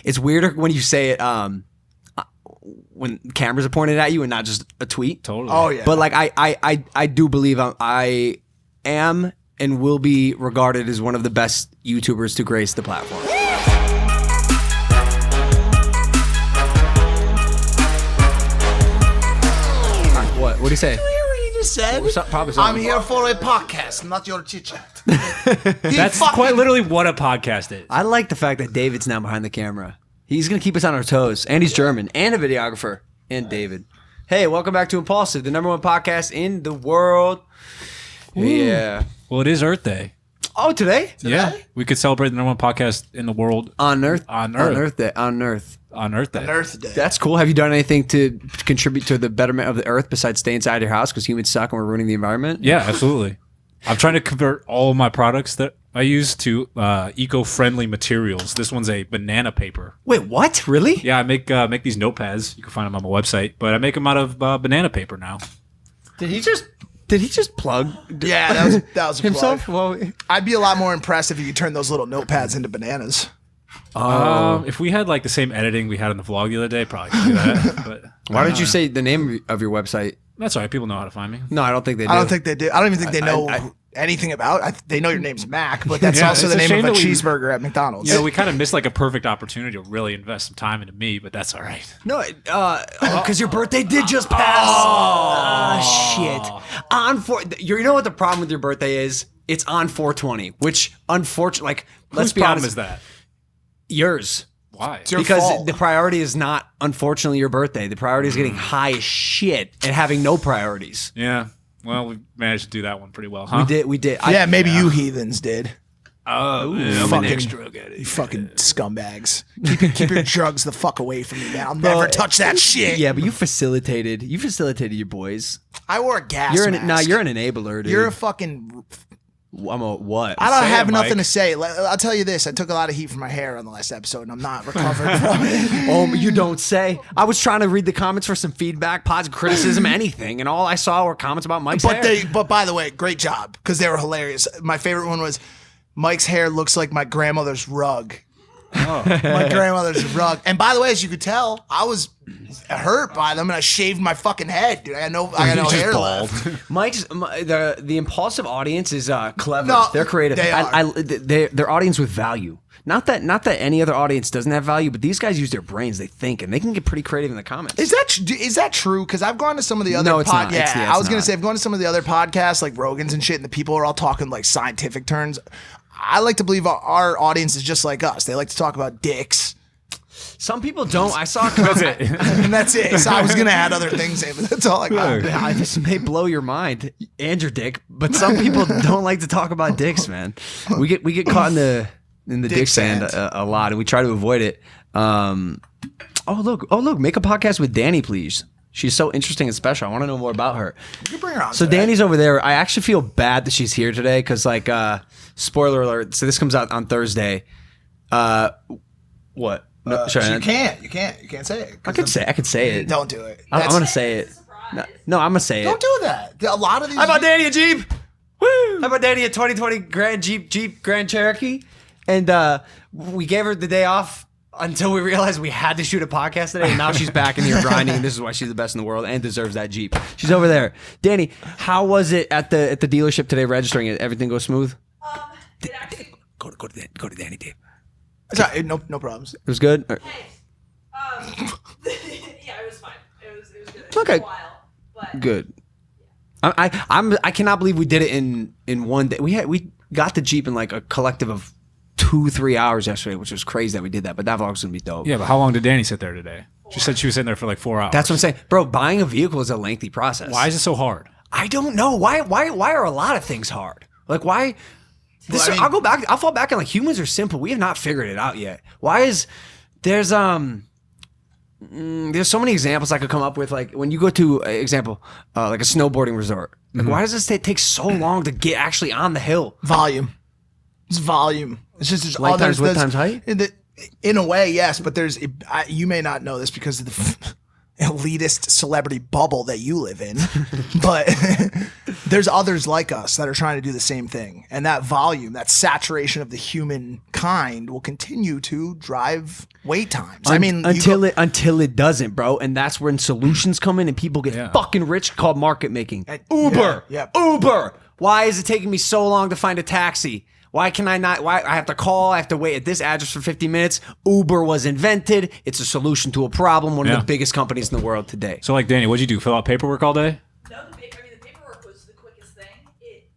It's weirder when you say it when cameras are pointed at you and not just a tweet. Totally. Oh yeah. But like I do believe I am and will be regarded as one of the best YouTubers to grace the platform. What do you say? Said, probably I'm here for a podcast, not your chit chat. That's quite literally what a podcast is. I like the fact that David's now behind the camera. He's going to keep us on our toes. And he's German and a videographer. And David. Hey, welcome back to Impaulsive, the #1 podcast in the world. Ooh. Yeah. Well, it is Earth Day. Oh, today? Yeah. We could celebrate the #1 podcast in the world. On Earth? On Earth. On Earth Day. On Earth. On Earth Day. On Earth Day. That's cool. Have you done anything to contribute to the betterment of the Earth besides stay inside your house because humans suck and we're ruining the environment? Yeah, absolutely. I'm trying to convert all of my products that I use to eco-friendly materials. This one's a banana paper. Wait, what? Really? Yeah, I make these notepads. You can find them on my website, but I make them out of banana paper now. Did he just plug? Yeah, that was a himself. Plug. Well, I'd be a lot more impressed if you could turn those little notepads into bananas. If we had like the same editing we had in the vlog the other day, probably could do that. But why did you say the name of your website? That's all right. People know how to find me. No, I don't think they do. I don't think they do. I don't even think they know anything about. They know your name's Mack, but that's Yeah, also it's the a name shame of a that we- cheeseburger at McDonald's. You know, we kind of missed like a perfect opportunity to really invest some time into me, but that's all right. No, because your birthday did just pass. Shit. You know what the problem with your birthday is? It's on 420, which unfortunately, like, let's Whose be problem honest, is that? yours. Why? Your Because fault. the priority is not, unfortunately, your birthday. The priority is getting high as shit and having no priorities. Yeah. Well, we managed to do that one pretty well, huh? We did. Yeah, maybe you heathens did. Oh, I'm fucking an extra. You fucking scumbags. Keep your drugs the fuck away from me, man. I'll never touch that shit. Yeah, but you facilitated your boys. I wore a gas You're mask. you're an enabler, dude. You're a fucking... I'm a what? I don't Say have it, nothing Mike. to say. I'll tell you this. I took a lot of heat from my hair on the last episode, and I'm not recovered from it. Oh, you don't say. I was trying to read the comments for some feedback, positive criticism, anything, and all I saw were comments about Mike's hair. But by the way, great job, because they were hilarious. My favorite one was, Mike's hair looks like my grandmother's rug. Oh. My grandmother's rug. And by the way, as you could tell, I was hurt by them, and I shaved my fucking head, dude. I got no hair left. The Impaulsive audience is clever. No, They're creative. they are. They're audience with value. Not that any other audience doesn't have value, but these guys use their brains. They think, and they can get pretty creative in the comments. Is that true? Because I've gone to some of the other No, it's not. It's I was gonna not. say I've gone to some of the other podcasts like Rogan's and shit, and the people are all talking like scientific terms. I like to believe our audience is just like us. They like to talk about dicks. Some people don't. I saw a comment. And that's it. So I was gonna add other things in, but that's all I got. This may blow your mind and your dick, but some people don't like to talk about dicks, man. We get caught in the dick sand a lot, and we try to avoid it. Oh look, make a podcast with Danny, please. She's so interesting and special. I want to know more about her. You can bring her on. So today. Danny's over there. I actually feel bad that she's here today because, like, spoiler alert. So this comes out on Thursday. What? No, You can't say it. I could say it. Don't do it. I'm gonna say it. No, I'm gonna say it. Don't do that. A lot of these. I bought Danny a Jeep. Woo! I bought Danny a 2020 Grand Jeep Grand Cherokee, and we gave her the day off until we realized we had to shoot a podcast today. And now she's back in here grinding. This is why she's the best in the world and deserves that Jeep. She's over there. Danny, how was it at the dealership today registering it? Everything go smooth? It actually, Go to Danny, Dave. Sorry, no problems. It was good. yeah, it was fine. It was good. It Okay. took a while, but Good. I cannot believe we did it in one day. We got the Jeep in like a collective of 2-3 hours yesterday, which was crazy that we did that. But that vlog's gonna be dope. Yeah, but how long did Danny sit there today? She said she was sitting there for like 4 hours. That's what I'm saying, bro. Buying a vehicle is a lengthy process. Why is it so hard? I don't know. Why are a lot of things hard? Like why? Well, I mean- I'll fall back on like humans are simple. We have not figured it out yet. Why is there's so many examples I could come up with. Like when you go to example like a snowboarding resort. Like why does this take so long to get actually on the hill? Volume. It's volume. It's just there's Light times others. width times height? In a way, yes, but there's. You may not know this because of elitist celebrity bubble that you live in, but there's others like us that are trying to do the same thing. And that volume, that saturation of the human kind will continue to drive wait times. I mean, until it doesn't, bro. And that's when solutions come in and people get fucking rich, called market making. Uber. Uber. Why is it taking me so long to find a taxi? Why can I not? Why I have to call? I have to wait at this address for 50 minutes. Uber was invented. It's a solution to a problem. One of the biggest companies in the world today. So, like, Danny, what'd you do? Fill out paperwork all day? No, the paperwork was the quickest thing. It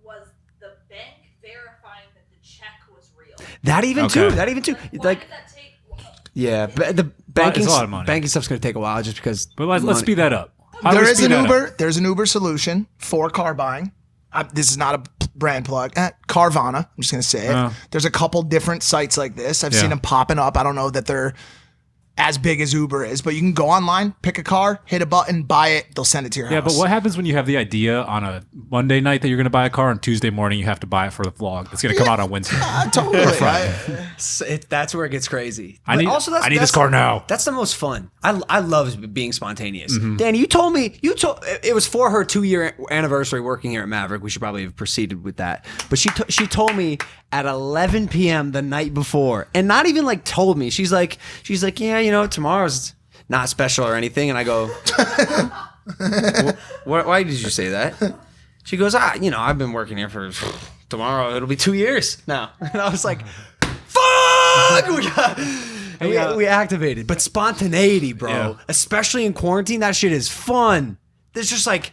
was the bank verifying that the check was real. That even too. Why Like, did that take? yeah, the banking, it's a lot of money. banking stuff's going to take a while just because. But let's speed that up. How do there we is speed an that up? Uber. There's an Uber solution for car buying. This is not a brand plug. Carvana. I'm just gonna say it. There's a couple different sites like this. I've seen them popping up. I don't know that they're as big as Uber is, but you can go online, pick a car, hit a button, buy it. They'll send it to your house. Yeah, but what happens when you have the idea on a Monday night that you're going to buy a car, and Tuesday morning you have to buy it for the vlog? It's going to come out on Wednesday. Totally. That's where it gets crazy. I need this car now. That's the most fun. I love being spontaneous. Danny, you told it was for her 2-year anniversary working here at Maverick. We should probably have proceeded with that. But she told me at 11 p.m. the night before, and not even like told me. She's like, yeah, tomorrow's not special or anything. And I go, why did you say that? She goes, I've been working here for tomorrow. It'll be 2 years now. And I was like, fuck! We activated. But spontaneity, bro, especially in quarantine, that shit is fun. There's just like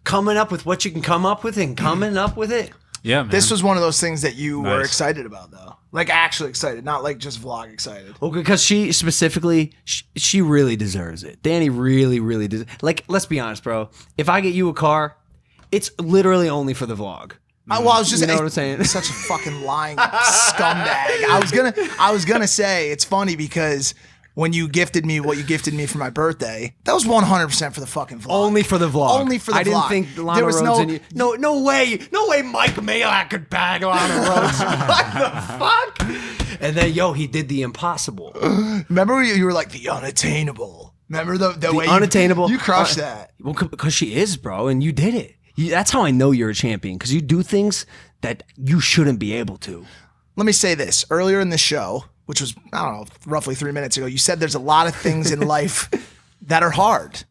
coming up with what you can come up with and coming up with it. Yeah, man. This was one of those things that you were excited about, though. Like, actually excited, not like just vlog excited. Well, because she specifically, she really deserves it. Danny really, really does. Like, let's be honest, bro. If I get you a car, it's literally only for the vlog. I was just, you know what I'm saying? Such a fucking lying scumbag. I was gonna say it's funny because when you gifted me what you gifted me for my birthday, that was 100% for the fucking vlog. Only for the vlog. Only for the vlog. I didn't think Lana there was Rhodes and you. No way Mike Malak could bag Lana Rhodes. What the fuck? And then he did the impossible. Remember when you were like the unattainable? Remember the way unattainable? You crushed that. Well, because she is, bro, and you did it. That's how I know you're a champion, because you do things that you shouldn't be able to. Let me say this. Earlier in the show, which was, I don't know, roughly 3 minutes ago, you said there's a lot of things in life that are hard.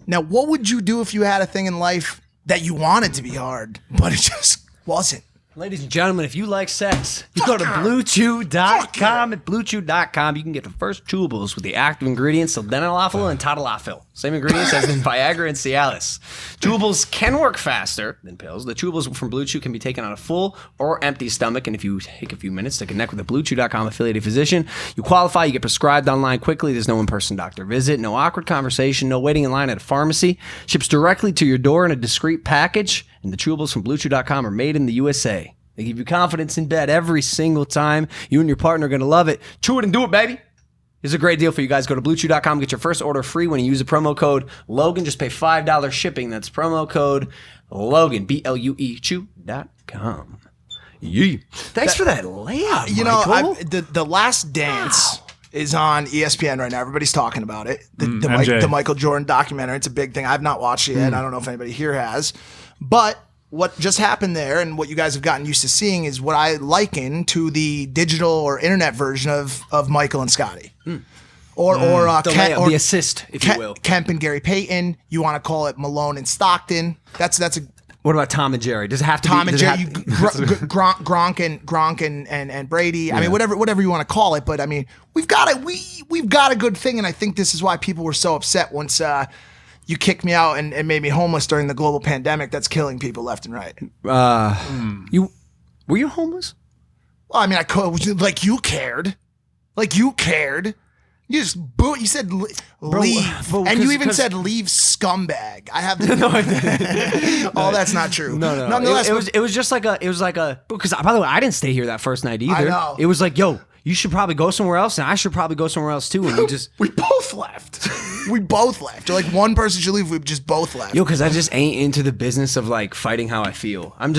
Now, what would you do if you had a thing in life that you wanted to be hard, but it just wasn't? Ladies and gentlemen, if you like sex, you go to BlueChew.com. At BlueChew.com, you can get the first chewables with the active ingredients sildenafil and tadalafil. Same ingredients as in Viagra and Cialis. Chewables can work faster than pills. The chewables from BlueChew can be taken on a full or empty stomach, and if you take a few minutes to connect with a BlueChew.com affiliated physician, you qualify, you get prescribed online quickly. There's no in-person doctor visit, no awkward conversation, no waiting in line at a pharmacy. Ships directly to your door in a discreet package, and the chewables from BlueChew.com are made in the USA. They give you confidence in bed every single time. You and your partner are going to love it. Chew it and do it, baby. Here's a great deal for you guys. Go to BlueChew.com. Get your first order free when you use the promo code Logan. Just pay $5 shipping. That's promo code Logan. BLUE Chew.com. Yeah. Thanks for that layup, Michael. The Last Dance is on ESPN right now. Everybody's talking about it. The Michael Jordan documentary. It's a big thing. I've not watched it yet. I don't know if anybody here has. But what just happened there and what you guys have gotten used to seeing is what I liken to the digital or internet version of Michael and Scotty. Or the assist, if you will. Kemp and Gary Payton. You want to call it Malone and Stockton. That's a What about Tom and Jerry? Does it have to Tom be and Jerry, Gronk and Brady. Yeah. I mean, whatever you want to call it. But I mean, we've got a good thing, and I think this is why people were so upset once you kicked me out and made me homeless during the global pandemic that's killing people left and right. Were you homeless? Well, I mean, I could, like you cared. You just you said leave. Bro, and you even said leave scumbag. I have the Oh, that's not true. No. Nonetheless, it was just like a because by the way, I didn't stay here that first night either. I know. It was like, yo, you should probably go somewhere else, and I should probably go somewhere else too. And we both left. We both left. Or like one person should leave. We just both left. Yo, because I just ain't into the business of like fighting how I feel. I'm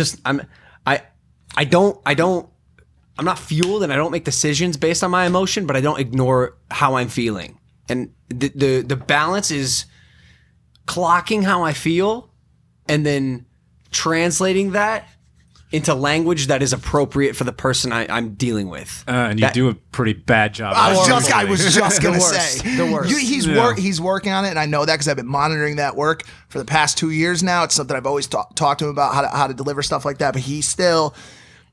not fueled, and I don't make decisions based on my emotion, but I don't ignore how I'm feeling. And the balance is clocking how I feel and then translating that into language that is appropriate for the person I'm dealing with. And you do a pretty bad job. I was just gonna say the worst. He's working on it, and I know that because I've been monitoring that work for the past 2 years now. It's something I've always talked to him about how to deliver stuff like that. But he still,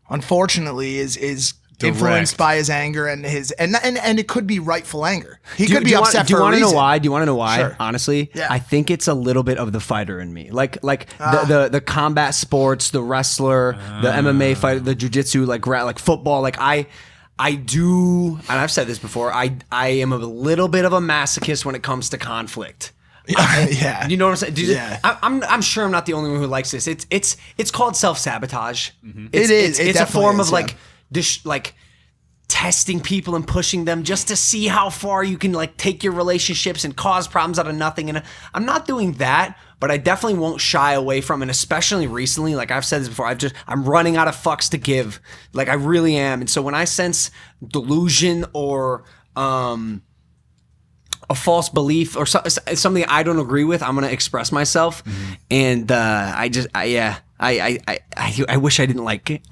unfortunately, is influenced by his anger and it could be rightful anger. He could be upset for a reason. Do you want to know why? Sure. Honestly, Yeah. I think it's a little bit of the fighter in me, like the combat sports, the wrestler, the MMA fighter, the jiu-jitsu, like football. Like I do, and I've said this before. I am a little bit of a masochist when it comes to conflict. Yeah. You know what I'm saying? Yeah. I'm sure I'm not the only one who likes this. It's called self-sabotage. It is. It's a form of yeah. like testing people and pushing them just to see how far you can like take your relationships and cause problems out of nothing. And I'm not doing that, but I definitely won't shy away from it. And especially recently, like I've said this before, I'm running out of fucks to give. Like I really am. And so when I sense delusion or a false belief or something I don't agree with, I'm gonna express myself. And I wish I didn't like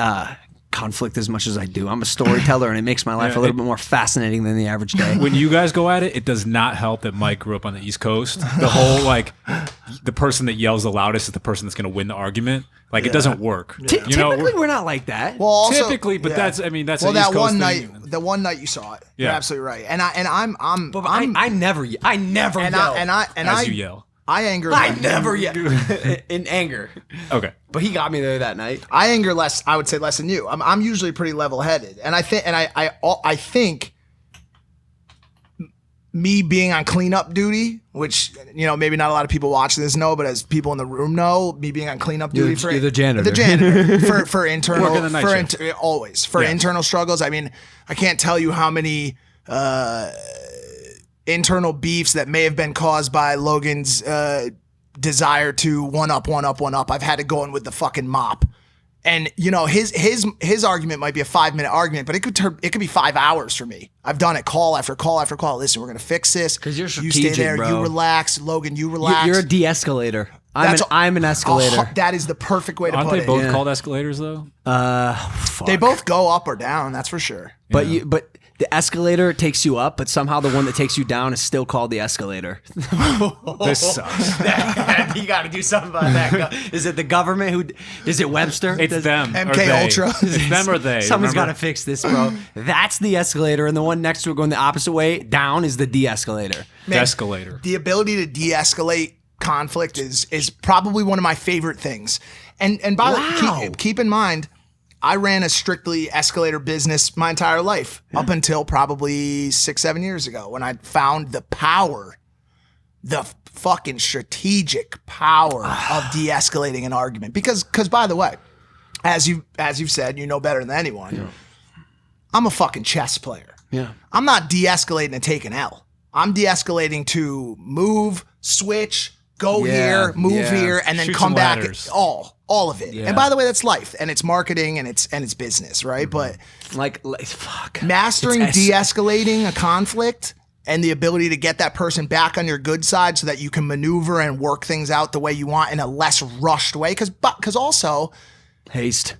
conflict as much as I do. I'm a storyteller, and it makes my life a little bit more fascinating than the average day. When you guys go at it, it does not help that Mike grew up on the East Coast. The whole the person that yells the loudest is the person that's going to win the argument. Like it doesn't work. Typically, we're not like that. Well, also, typically, but that's well, an East that Coast one thing. night, the one night you saw it, you're absolutely right. And I never yell. As you yell. I anger. I never yell in anger. Okay. But he got me there that night. I anger less. I would say less than you. I'm usually pretty level-headed, and I think me being on cleanup duty, which maybe not a lot of people watching this know, but as people in the room know, me being on cleanup duty You're the janitor. the janitor for internal Working the night shift. Always for internal struggles. I mean, I can't tell you how many internal beefs that may have been caused by Logan's desire to one up. I've had to go in with the fucking mop. And his argument might be a 5-minute argument, but it could be 5 hours for me. I've done it call after call after call. Listen, we're gonna fix this. 'Cause you're you stay strategic, there. bro. You relax, Logan. You relax. You're a de-escalator. I'm an escalator. That is the perfect way to Aren't put they it. both called escalators though? Fuck. They both go up or down. That's for sure. But the escalator takes you up, but somehow the one that takes you down is still called the escalator. This sucks. You got to do something about that. Is it the government is it Webster? It's them. MK or they. Ultra. It's them or they. Someone's got remember? to fix this, bro. That's the escalator, and the one next to it going the opposite way down is the de-escalator. Escalator. The ability to de-escalate conflict is probably one of my favorite things. And by the way, keep in mind, I ran a strictly escalator business my entire life up until probably 6-7 years ago when I found the power, the fucking strategic power of de-escalating an argument. Because by the way, as you've said, you know better than anyone, I'm a fucking chess player. Yeah. I'm not de-escalating to take an L. I'm de-escalating to move, switch, go here, move here, and then Shoot come some back. ladders. All of it. Yeah. And by the way, that's life, and it's marketing, and it's business, right? But Like fuck. mastering It's de-escalating a conflict and the ability to get that person back on your good side so that you can maneuver and work things out the way you want in a less rushed way. Because also haste.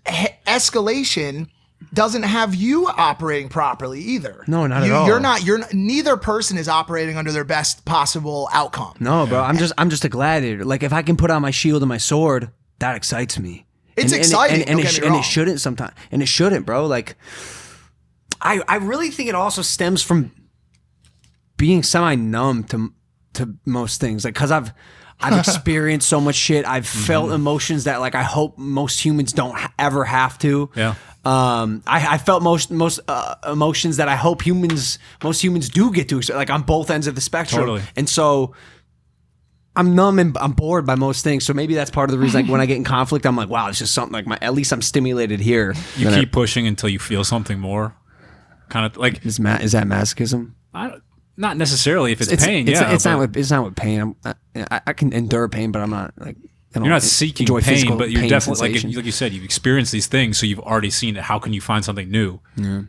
escalation doesn't have you operating properly either. No, not at all. Neither person is operating under their best possible outcome. No, bro. I'm just a gladiator. Like if I can put on my shield and my sword, that excites me. It's exciting, and don't get me wrong. it shouldn't sometimes. And it shouldn't, bro. Like I really think it also stems from being semi-numb to most things. Like because I've experienced so much shit. I've felt emotions that like I hope most humans don't ever have to. Yeah. I felt most emotions that I hope most humans do get to, like on both ends of the spectrum. Totally. And so I'm numb and I'm bored by most things. So maybe that's part of the reason. Like when I get in conflict, I'm like, wow, it's just something like at least I'm stimulated here. You keep pushing until you feel something more. Kind of like Is that masochism? not necessarily if it's pain. It's not with pain. I can endure pain, but I'm not like. You're not seeking enjoy pain, physical but you're pain definitely sensation. like you said, you've experienced these things, so you've already seen it. How can you find something new?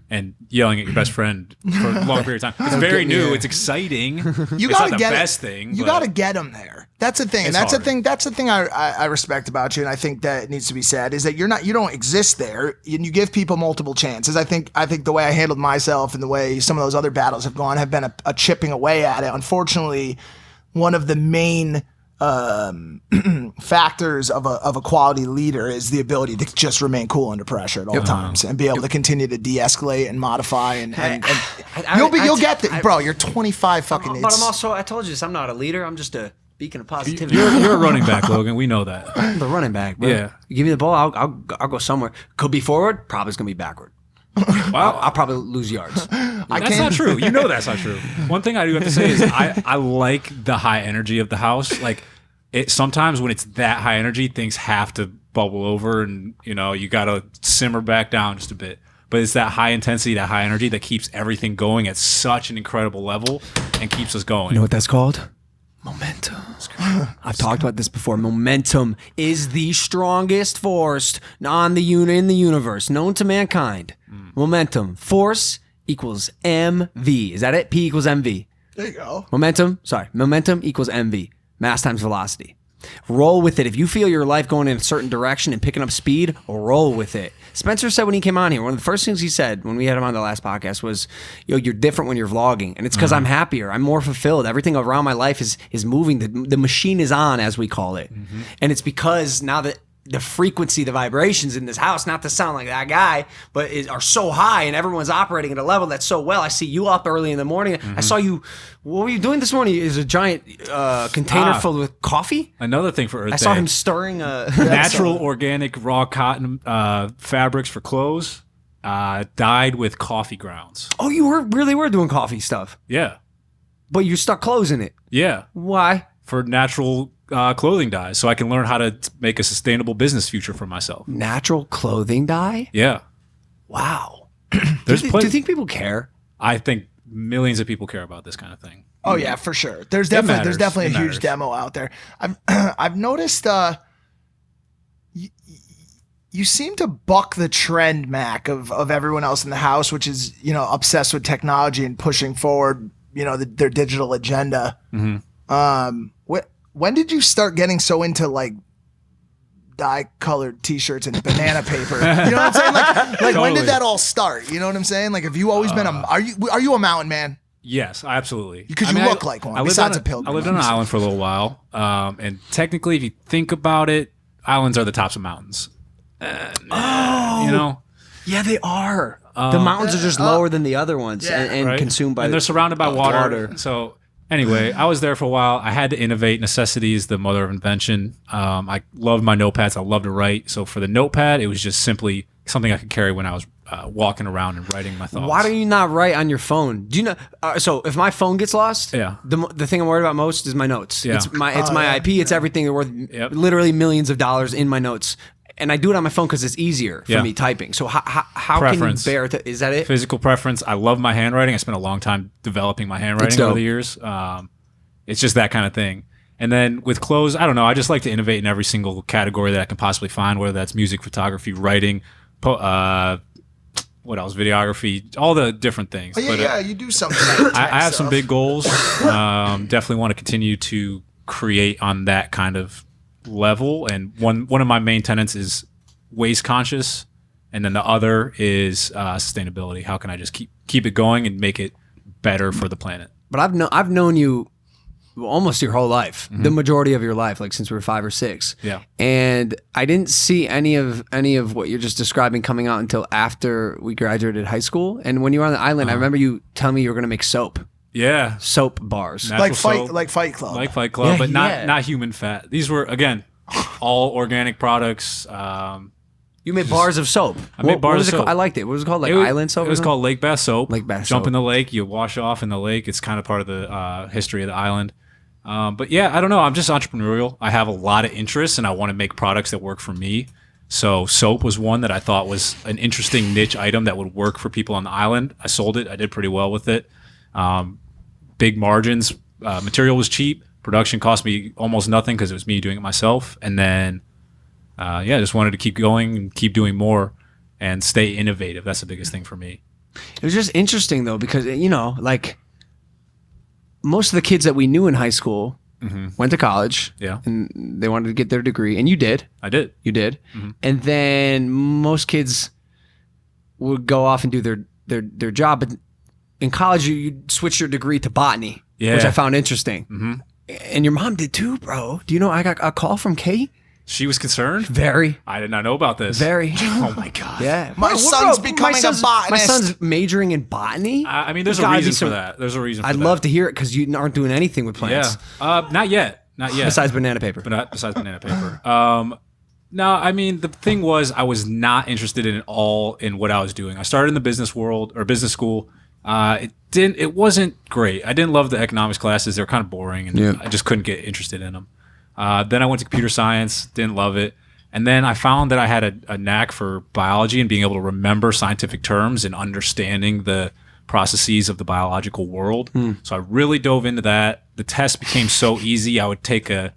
And yelling at your best friend for a long period of time. It's very new. It's exciting. You it's gotta not the get best it. thing. You but got to get them there. That's the thing. And It's that's hard. the thing. That's the thing I respect about you, and I think that needs to be said is that you don't exist there, and you give people multiple chances. I think the way I handled myself and the way some of those other battles have gone have been a chipping away at it. Unfortunately, one of the main factors of a quality leader is the ability to just remain cool under pressure at all times and be able to continue to de-escalate and modify and you'll get there, bro. You're 25 fucking. But I'm also, I told you this, I'm not a leader. I'm just a beacon of positivity. You're a running back, Logan. We know that. I'm the running back, bro. Yeah. You give me the ball, I'll go somewhere. Could be forward, probably it's gonna be backward. Wow. I'll probably lose yards. That's not true. You know that's not true. One thing I do have to say is I like the high energy of the house. Like sometimes when it's that high energy, things have to bubble over, and you got to simmer back down just a bit. But it's that high intensity, that high energy that keeps everything going at such an incredible level and keeps us going. You know what that's called? Momentum. I've talked about this before. Momentum is the strongest force in the universe, known to mankind. Momentum. Force equals mv. Is that it? P equals mv. There you go. Momentum equals mv. Mass times velocity. Roll with it. If you feel your life going in a certain direction and picking up speed, roll with it. Spencer said when he came on here, one of the first things he said when we had him on the last podcast was, you're different when you're vlogging. And it's because I'm happier. I'm more fulfilled. Everything around my life is moving. The machine is on, as we call it. And it's because now that the frequency, the vibrations in this house, not to sound like that guy, but are so high and everyone's operating at a level that's so well. I see you up early in the morning. I saw you. What were you doing this morning? Is a giant container filled with coffee? Another thing for Earth I saw Day. him stirring Natural, organic, raw cotton fabrics for clothes dyed with coffee grounds. Oh, you really were doing coffee stuff, Yeah. but you stuck clothes in it. Yeah. Why? For natural clothing dyes, so I can learn how to make a sustainable business future for myself. Natural clothing dye? Yeah. Wow. There's do you think people care? I think millions of people care about this kind of thing. Oh yeah, for sure. There's matters. definitely It a huge matters. demo out there. I've noticed you seem to buck the trend, Mac, of everyone else in the house, which is obsessed with technology and pushing forward their digital agenda. When did you start getting so into like dye-colored T-shirts and banana paper? You know what I'm saying? Like when Totally. did that all start? You know what I'm saying? Like, have you always been are you a mountain man? Yes, absolutely. Because you look like one, besides a pilgrim. I lived on an island for a little while, and technically, if you think about it, islands are the tops of mountains. Yeah, they are. The mountains are just lower than the other ones and Right? consumed by and they're surrounded by water. water. So anyway, I was there for a while. I had to innovate. Necessity is the mother of invention. I loved my notepads. I love to write. So for the notepad, it was just simply something I could carry when I was walking around and writing my thoughts. Why do you not write on your phone? Do you know? So if my phone gets lost, Yeah. the thing I'm worried about most is my notes. Yeah. It's my IP. It's everything. They're worth Yep. literally millions of dollars in my notes. And I do it on my phone because it's easier for Yeah. me typing. So how can you Preference. bear to? Is that it? Physical preference. I love my handwriting. I spent a long time developing my handwriting dope. over the years. It's just that kind of thing. And then with clothes, I don't know. I just like to innovate in every single category that I can possibly find, whether that's music, photography, writing, what else? Videography, all the different things. Oh, But, you do something. I have some big goals. Definitely want to continue to create on that kind of level. And one of my main tenets is waste conscious, and then the other is sustainability. How can I just keep it going and make it better for the planet? But I've known you almost your whole life, the majority of your life, like since we were 5 or 6. Yeah. And I didn't see any of what you're just describing coming out until after we graduated high school. And when you were on the island, I remember you telling me you were going to make soap Yeah. bars. Natural like Fight soap. Club. Like Fight Club, Yeah, but yeah. not human fat. These were, again, all organic products. You made bars of soap. I made bars was of it soap. called? I liked it. What was it called? Like island soap? It was or called Lake Bath Soap. Lake Bath Jump soap. in the lake, you wash off in the lake. It's kind of part of the history of the island. But yeah, I don't know. I'm just entrepreneurial. I have a lot of interests, and I want to make products that work for me. So soap was one that I thought was an interesting niche item that would work for people on the island. I sold it. I did pretty well with it. Big margins. Material was cheap. Production cost me almost nothing because it was me doing it myself. And then, I just wanted to keep going and keep doing more and stay innovative. That's the biggest thing for me. It was just interesting though, because like most of the kids that we knew in high school went to college, and they wanted to get their degree, and you did. I did. You did, and then most kids would go off and do their job, but in college you switch your degree to botany, which I found interesting, and your mom did too, bro. Do you know I got a call from Kate? She was concerned? Very. I did not know about this. Very. Oh my God. Yeah. My son's becoming a botanist. My son's majoring in botany. I mean, there's a reason for that. There's a reason for that. I'd love to hear it because you aren't doing anything with plants. Yeah. Not yet. Not yet. Besides banana paper. But not besides banana paper. No, I mean, the thing was I was not interested in what I was doing. I started in the business world or business school. It wasn't great. I didn't love the economics classes. They were kind of boring and I just couldn't get interested in them. Then I went to computer science, didn't love it. And then I found that I had a knack for biology and being able to remember scientific terms and understanding the processes of the biological world. So I really dove into that. The test became so easy. I would take a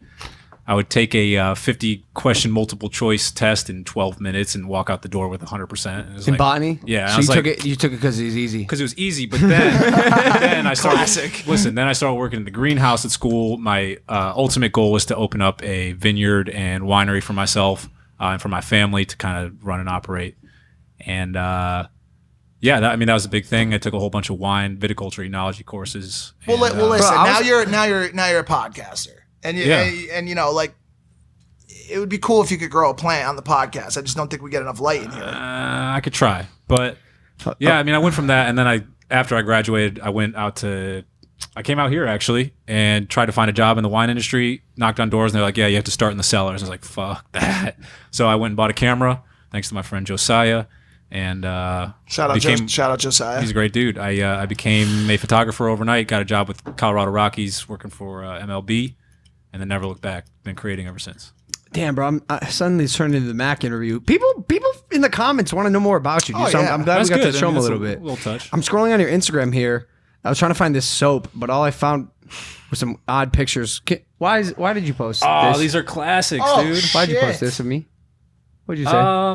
50 question multiple choice test in 12 minutes and walk out the door with 100%. In botany? Yeah. So you took it because it was easy. Because it was easy, but then I started. Classic. Listen, then I started working in the greenhouse at school. My ultimate goal was to open up a vineyard and winery for myself and for my family to kind of run and operate. And that was a big thing. I took a whole bunch of wine, viticulture, enology courses. Well, listen. Now you're a podcaster. And like, it would be cool if you could grow a plant on the podcast. I just don't think we get enough light in here. I could try, but I went from that, and then after I graduated, I came out here actually and tried to find a job in the wine industry. Knocked on doors, and they're like, "Yeah, you have to start in the cellars." I was like, "Fuck that!" So I went and bought a camera, thanks to my friend Josiah, and shout out Josiah. He's a great dude. I became a photographer overnight. Got a job with Colorado Rockies, working for MLB. And then never looked back. Been creating ever since. Damn, bro! I suddenly turned into the Mack interview. People in the comments want to know more about you. Dude. So I'm glad we got to show them a little bit. Little touch. I'm scrolling on your Instagram here. I was trying to find this soap, but all I found was some odd pictures. Why did you post this? Oh, these are classics, dude. Why did you post this of me? What did you say? I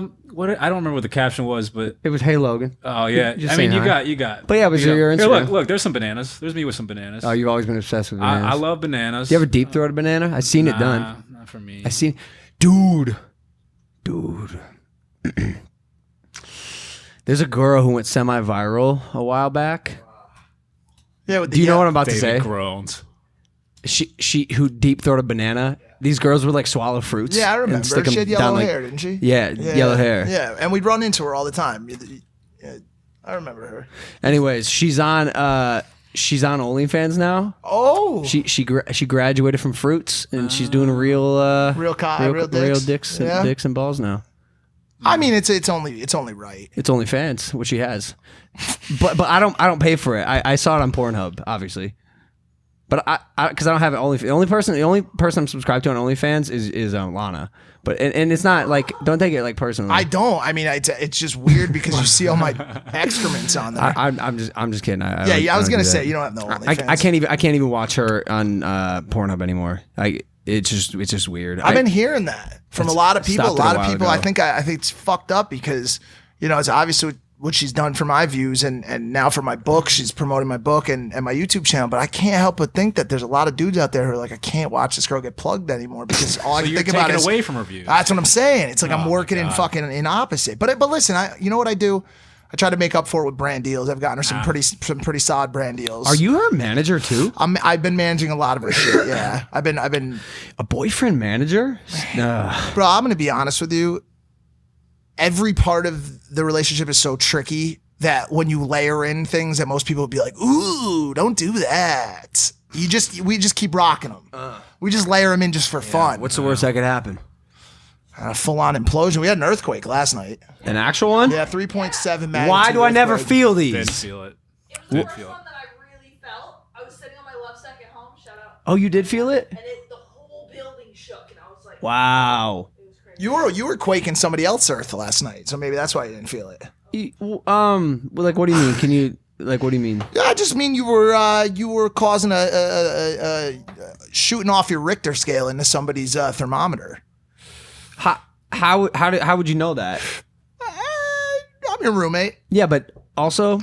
don't remember what the caption was, but it was "Hey Logan." Oh yeah, you got. But yeah, it was your Instagram. Here, look, there's some bananas. There's me with some bananas. Oh, you've always been obsessed with bananas. I love bananas. You ever deep throat a banana? I've seen it done. Not for me. Dude. There's a girl who went semi-viral a while back. Yeah. Do you know what I'm about to say? Groans. She who deep throat a banana. These girls would like swallow fruits. Yeah, I remember. Stick She had yellow down, hair, didn't she? Yeah, yellow hair. Yeah, and we'd run into her all the time. Yeah, I remember her. Anyways, she's on OnlyFans now. Oh, she graduated from Fruits and she's doing real dicks and balls now. I mean, it's only right. It's OnlyFans, which she has, but I don't pay for it. I saw it on Pornhub, obviously. But because I don't have it. The only person I'm subscribed to on OnlyFans is Lana. But and it's not like, don't take it like personally. I don't. I mean, it's just weird because you see all my excrements on there. I'm just kidding. I was gonna say you don't have no OnlyFans. I can't even watch her on Pornhub anymore. It's just weird. I've been hearing that from a lot of people. I think it's fucked up because it's obviously what she's done for my views and now for my book. She's promoting my book and my YouTube channel. But I can't help but think that there's a lot of dudes out there who are like, I can't watch this girl get plugged anymore because all I can think about is away from her views. That's what I'm saying. It's like I'm working in fucking in opposite. But listen, you know what I do? I try to make up for it with brand deals. I've gotten her some pretty solid brand deals. Are you her manager too? I've been managing a lot of her shit. Yeah, I've been a boyfriend manager. Bro, I'm gonna be honest with you. Every part of the relationship is so tricky that when you layer in things that most people would be like, "Ooh, don't do that." We just keep rocking them. We just layer them in just for fun. What's the worst that could happen? A full-on implosion. We had an earthquake last night. An actual one? Yeah, 3.7 magnitude. Why do I never feel these? Didn't feel it. It was the first one that I really felt. I was sitting on my love stack at home. Shout out. Oh, you did feel it? And the whole building shook, and I was like, wow. It was crazy. You were quaking somebody else's earth last night, so maybe that's why you didn't feel it. Well, like, what do you mean? Can you Like, what do you mean? I just mean you were causing a shooting off your Richter scale into somebody's thermometer. How would you know that? I'm your roommate. Yeah, but also,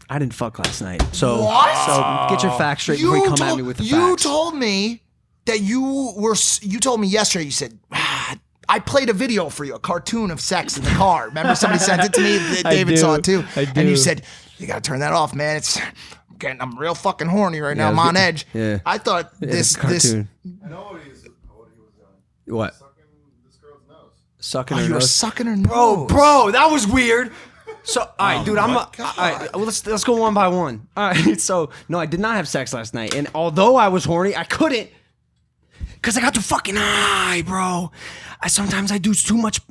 I didn't fuck last night. So, What? So get your facts straight before you come at me with the facts. You told me that you told me yesterday. You said, I played a video for you, a cartoon of sex in the car. Remember, somebody sent it to me. David saw it too. I do. And you said, you got to turn that off, man. I'm real fucking horny right now. I'm on edge. Yeah. I thought this. I know what he was doing. What? Sucking this girl's nose. Sucking her You were nose. sucking her nose. Bro, that was weird. So, all right, dude, all right, well, let's go one by one. All right, so, no, I did not have sex last night. And although I was horny, I couldn't. Because I got too fucking high, bro. Sometimes I do too much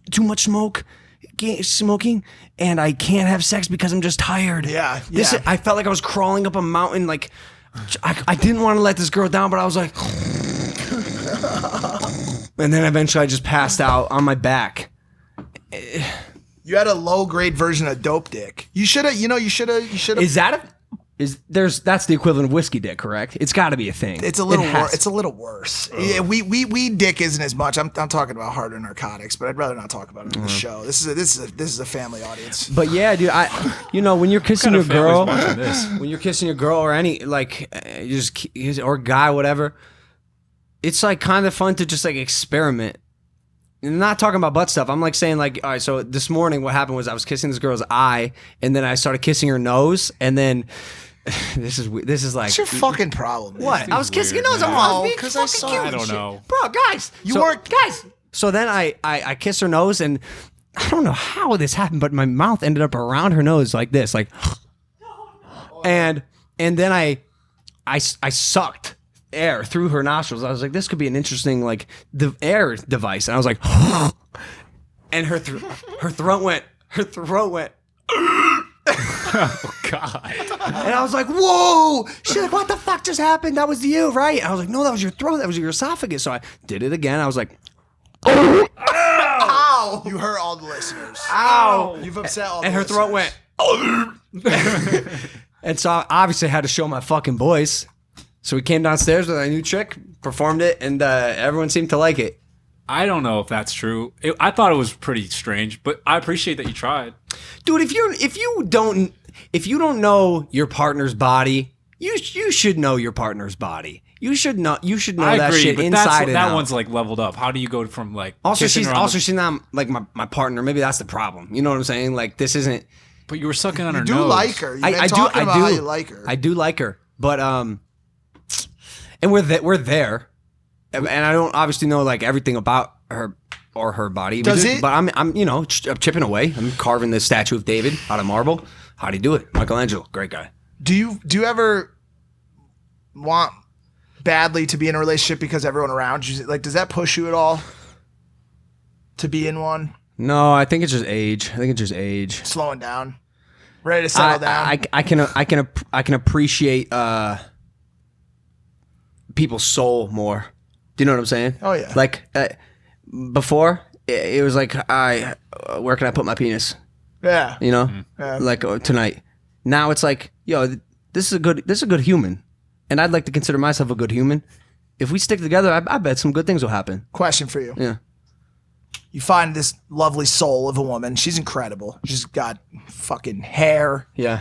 smoking, and I can't have sex because I'm just tired. Yeah. I felt like I was crawling up a mountain. Like, I didn't want to let this girl down, but I was like... And then eventually I just passed out on my back. You had a low grade version of dope dick. You should have. Is that that's the equivalent of whiskey dick, correct? It's got to be a thing. It's a little. It's a little worse. Yeah, we dick isn't as much. I'm talking about harder narcotics, but I'd rather not talk about it on the show. This is a family audience. But yeah, dude, when you're kissing your What kind girl, of family's watching this? when you're kissing your girl or any or guy, whatever, it's like kind of fun to just like experiment. And I'm not talking about butt stuff. I'm like saying like, all right, so this morning what happened was I was kissing this girl's eye, and then I started kissing her nose, and then this is like, What's your fucking problem? what? I was kissing your nose. man. I was being because I fucking saw cute it. I and don't shit. know. Bro, guys. Guys. So then I kissed her nose, and I don't know how this happened, but my mouth ended up around her nose like this, like, and then I sucked air through her nostrils. I was like, this could be an interesting like the air device, and I was like, and her throat went. Oh God! And I was like, whoa! She's like, what the fuck just happened? That was you, right? I was like, no, that was your throat. That was your esophagus. So I did it again. I was like, Ow! You hurt all the listeners. ow! You've upset all. And the her throat listeners. went. And so I obviously had to show my fucking boys. So we came downstairs with a new trick, performed it, and everyone seemed to like it. I don't know if that's true. I thought it was pretty strange, but I appreciate that you tried. Dude, if you don't know your partner's body, you should know your partner's body. You should know I that agree, shit but inside and that out. one's like leveled up. How do you go from like Also, kissing her on the- she's not like my partner. Maybe that's the problem. You know what I'm saying? Like this isn't. But you were sucking on her You nose. do like her. You've been I talking about how do. you like her. I do like her, but and we're there, and I don't obviously know like everything about her or her body. Does it? But I'm chipping away. I'm carving the statue of David out of marble. How'd he do it? Michelangelo, great guy. Do you ever want badly to be in a relationship because everyone around you, like, does that push you at all to be in one? No, I think it's just age. Slowing down, ready to settle down. I can appreciate people's soul more. Do you know what I'm saying? Oh, yeah. Like before, it was like, where can I put my penis? Yeah. You know, Yeah. like tonight. Now it's like, yo, this is a good human, and I'd like to consider myself a good human. If we stick together, I bet some good things will happen. Question for you. Yeah. You find this lovely soul of a woman. She's incredible. She's got fucking hair, Yeah.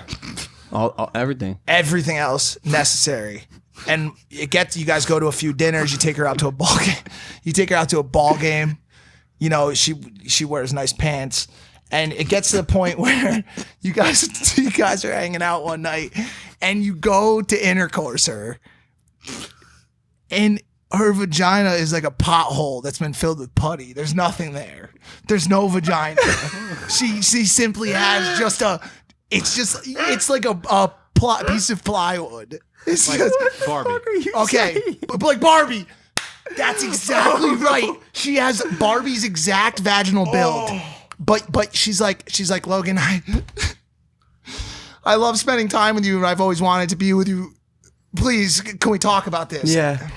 All everything. everything else necessary. And you guys go to a few dinners. You take her out to a ball game. You know, she wears nice pants. And it gets to the point where you guys are hanging out one night and you go to intercourse her. And her vagina is like a pothole that's been filled with putty. There's nothing there. There's no vagina. She simply has just it's like a piece of plywood. It's just Barbie. okay, but like Barbie. That's exactly right. She has Barbie's exact vaginal build. But she's like Logan, I love spending time with you and I've always wanted to be with you. Please, can we talk about this? Yeah.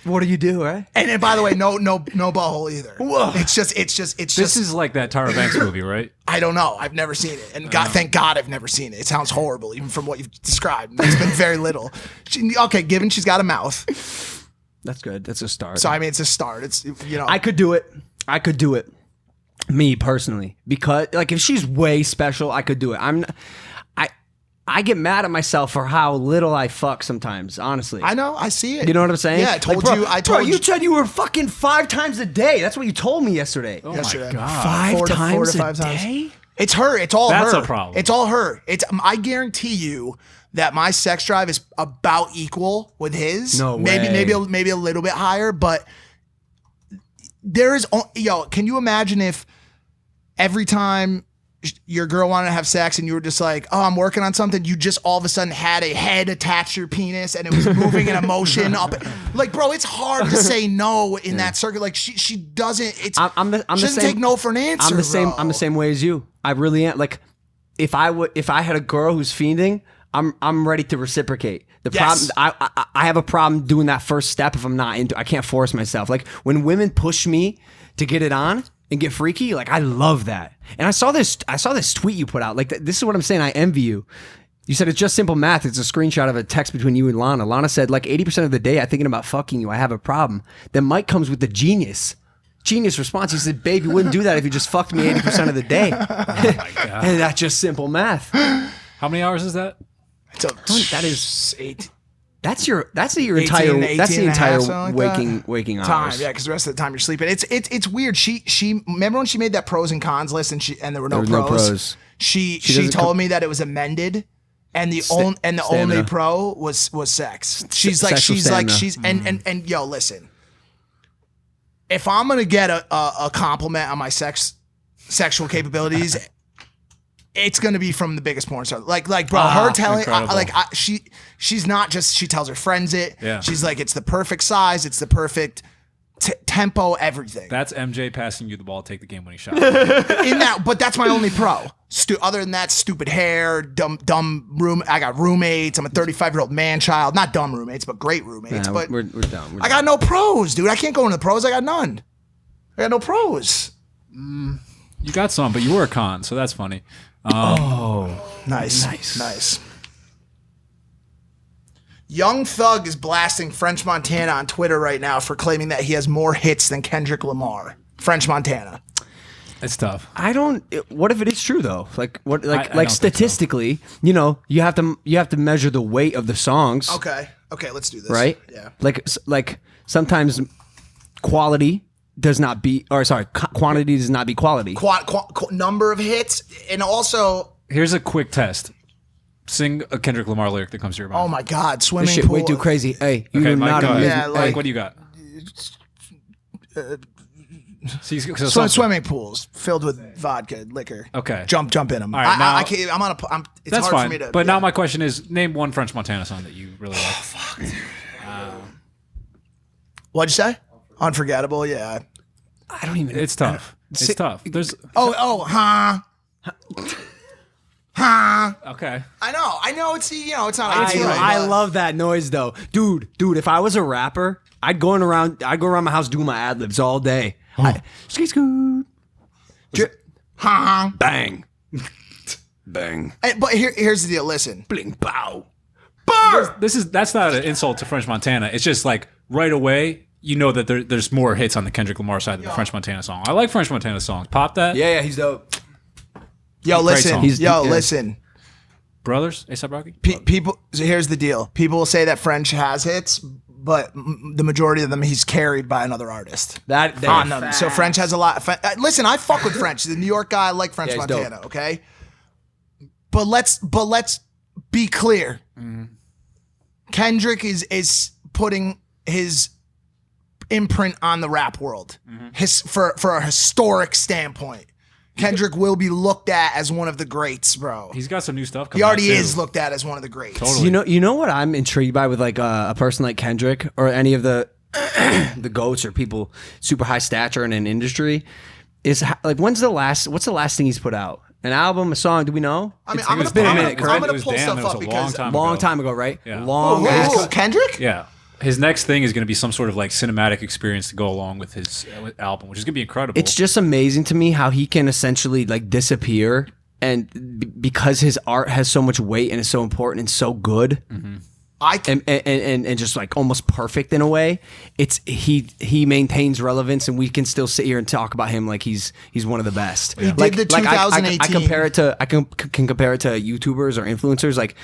What do you do, right? And then, by the way, no butthole either. Whoa. It's just. This is like that Tyra Banks movie, right? I don't know. I've never seen it, and thank God I've never seen it. It sounds horrible, even from what you've described. It's been very little. Given she's got a mouth, That's good. That's a start. so I mean, it's a start. It's I could do it. Me personally, because like if she's way special, I could do it. I get mad at myself for how little I fuck sometimes. Honestly, I know. I see it. You know what I'm saying? Yeah, I told bro, you. Bro, you said you were fucking 5 times a day. That's what you told me yesterday. Oh Yesterday. my god. 5 4 to times 5 a times. day? It's her. It's all her. That's a problem. It's all her. I guarantee you that my sex drive is about equal with his. No maybe way. maybe a little bit higher, but there is. Can you imagine if every time your girl wanted to have sex and you were just like, oh, I'm working on something, you just all of a sudden had a head attached to your penis and it was moving in a motion up. Like, bro, it's hard to say no in that circuit. Like she doesn't. It's I'm the she doesn't same. take no for an answer. I'm the same. bro. I'm the same way as you. I really am. Like, if I had a girl who's fiending, I'm ready to reciprocate. The Yes. problem, I have a problem doing that first step if I'm not into. I can't force myself. Like when women push me to get it on and get freaky, like I love that. And I saw this tweet you put out. Like this is what I'm saying. I envy you. You said it's just simple math. It's a screenshot of a text between you and Lana. Lana said like 80% of the day I'm thinking about fucking you. I have a problem. Then Mike comes with the genius response. He said, babe, you wouldn't do that if you just fucked me 80% of the day. Oh my god. And that's just simple math. How many hours is that? That is 8 That's your 18 entire and that's the a half, entire something like waking time. hours. Yeah, because the rest of the time you're sleeping. It's weird. She remember when she made that pros and cons list and there were no There pros. was no pros. She doesn't told me that it was amended. And the only stamina. pro was sex. She's like Sexual stamina. and yo, listen. If I'm gonna get a compliment on my sexual capabilities, it's gonna be from the biggest porn star. Like bro, her telling incredible. she's not just, she tells her friends it. Yeah. She's like, it's the perfect size, it's the perfect tempo, everything. That's MJ passing you the ball to take the game-winning shot. But that's my only pro. Other than that, stupid hair, dumb room. I got roommates. I'm a 35-year-old man child. Not dumb roommates, but great roommates. Nah, but we're done. I got no pros, dude. I can't go into the pros. I got none. I got no pros. You got some, but you were a con, so that's funny. Nice. Young Thug is blasting French Montana on Twitter right now for claiming that he has more hits than Kendrick Lamar. French Montana. It's tough. What if it is true though? Like what? I Like don't think so. statistically, you have to measure the weight of the songs, Okay, let's do this. right? Yeah. Like sometimes quality does not beat, or sorry, quantity does not beat quality. Number of hits, and also, Here's a quick test. Sing a Kendrick Lamar lyric that comes to your mind. oh my God, swimming This shit pool. way too crazy. Hey, you Okay, are Mike, not go a ahead. music. Yeah, like- Mike, what do you got? So Swimming pools filled with vodka, liquor. Okay. Jump in them. All right, now- I can't. It's That's hard fine. for me to. But yeah. now my question is, name one French Montana song that you really like. What'd you say? Unforgettable. Yeah. I don't even. It's tough. It's tough. There's Huh. okay. I know. It's it's not. I love that noise though, dude. If I was a rapper, I'd go around my house doing my ad libs all day. Ski scoot, Huh. bang, bang, But here's the deal. Listen. bling, bow. That's not an insult to French Montana. It's just like right away, you know that there's more hits on the Kendrick Lamar side than the French Montana song. I like French Montana songs. Pop that. Yeah, he's dope. Yo, listen. song. Listen. Brothers, A$AP Rocky. People. So here's the deal. People will say that French has hits, but the majority of them he's carried by another artist. That On them. So French has a lot. Listen, I fuck with French. The New York guy, I like French Yeah, he's Montana. Okay, but let's be clear. Kendrick is putting his imprint on the rap world. For a historic standpoint. Kendrick will be looked at as one of the greats, bro. He's got some new stuff coming He already out, too. is looked at as one of the greats. Totally. You know what I'm intrigued by with like a person like Kendrick or any of the the goats or people super high stature in an industry is like what's the last thing he's put out? An album, a song? Do we know? I mean, It was I'm Damn gonna It, correct? It pull was stuff Damn It was up a because long time Long ago. time ago, right? Yeah. Long. Kendrick? Yeah. His next thing is going to be some sort of like cinematic experience to go along with his album, which is going to be incredible. It's just amazing to me how he can essentially like disappear, and because his art has so much weight and is so important and so good, and just like almost perfect in a way. It's he maintains relevance, and we can still sit here and talk about him like he's one of the best. He did the 2018. I compare it to can compare it to YouTubers or influencers like.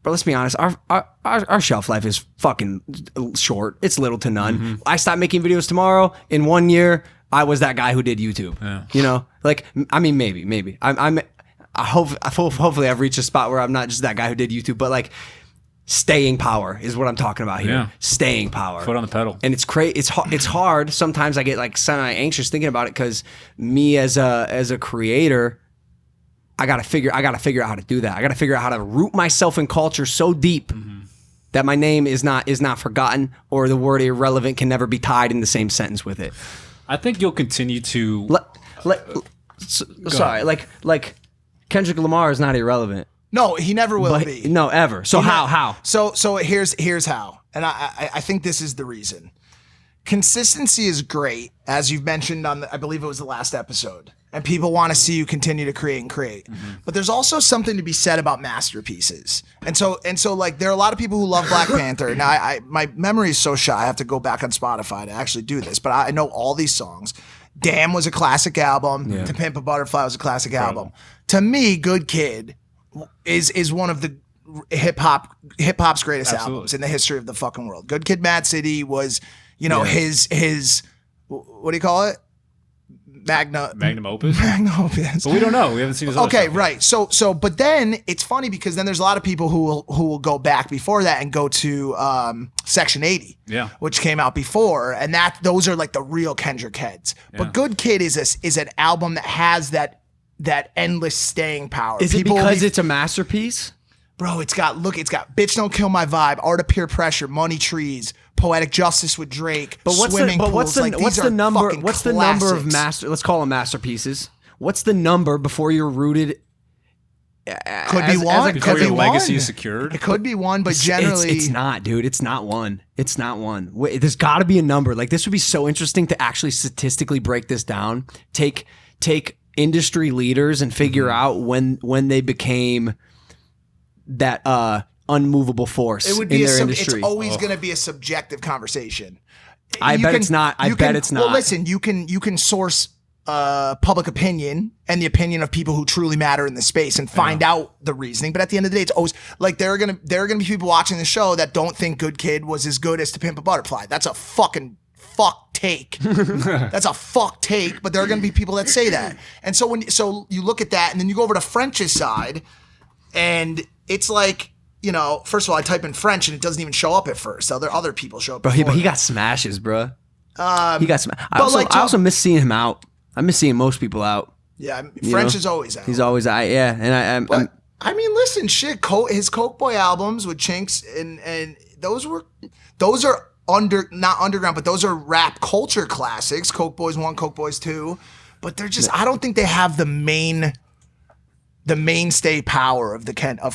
But let's be honest, our shelf life is fucking short. It's little to none. I stop making videos tomorrow. In 1 year, I was that guy who did YouTube. Yeah. You know, like I mean, maybe. Hopefully I've reached a spot where I'm not just that guy who did YouTube, but like staying power is what I'm talking about here. Yeah. Staying power. Foot on the pedal. And it's crazy. It's hard. Sometimes I get like semi anxious thinking about it because me as a creator. I gotta figure out how to do that. I gotta figure out how to root myself in culture so deep that my name is not forgotten, or the word irrelevant can never be tied in the same sentence with it. I think you'll continue to. Sorry, like Kendrick Lamar is not irrelevant. No, he never will be. No, ever. So how? So here's how, and I think this is the reason. Consistency is great, as you've mentioned on I believe it was the last episode. And people want to see you continue to create and create. But there's also something to be said about masterpieces. And so like there are a lot of people who love Black Panther. Now my memory is so shy. I have to go back on Spotify to actually do this. But I know all these songs. Damn was a classic album. Yeah. To Pimp a Butterfly was a classic album. To me, Good Kid is one of the hip-hop's greatest albums in the history of the fucking world. Good Kid, Mad City was, his what do you call it? Magnum opus. But we don't know. We haven't seen his other stuff. Right. So, but then it's funny because then there's a lot of people who will go back before that and go to Section 80, which came out before, and those are like the real Kendrick heads. Yeah. But Good Kid is an album that has that endless staying power. Is it because it's a masterpiece? Bro, it's got Bitch Don't Kill My Vibe, Art of Peer Pressure, Money Trees, Poetic Justice with Drake, Swimming Pools. What's the number of let's call them masterpieces. What's the number before you're rooted? Could be one. Before your legacy is secured. It could be one, but generally it's not, dude. It's not one. It's not one. Wait, there's got to be a number. Like this would be so interesting to actually statistically break this down. Take industry leaders and figure out when they became that unmovable force in their industry. It's always going to be a subjective conversation. I bet it's not. Well, listen, you can source public opinion and the opinion of people who truly matter in the space and find out the reasoning. But at the end of the day, it's always like there are gonna be people watching the show that don't think Good Kid was as good as To Pimp a Butterfly. That's a fucking fuck take. That's a fuck take. But there are gonna be people that say that. And so you look at that, and then you go over to French's side, and it's like, first of all, I type in French and it doesn't even show up at first. Other people show up. But he got smashes, bro. He got smashed. I also miss seeing him out. I miss seeing most people out. Yeah, French is always out. He's always out. Yeah, and I mean, listen, shit. His Coke Boy albums with Chinks and those are not underground, but those are rap culture classics. Coke Boys 1, Coke Boys 2, but they're just. I don't think they have the mainstay power of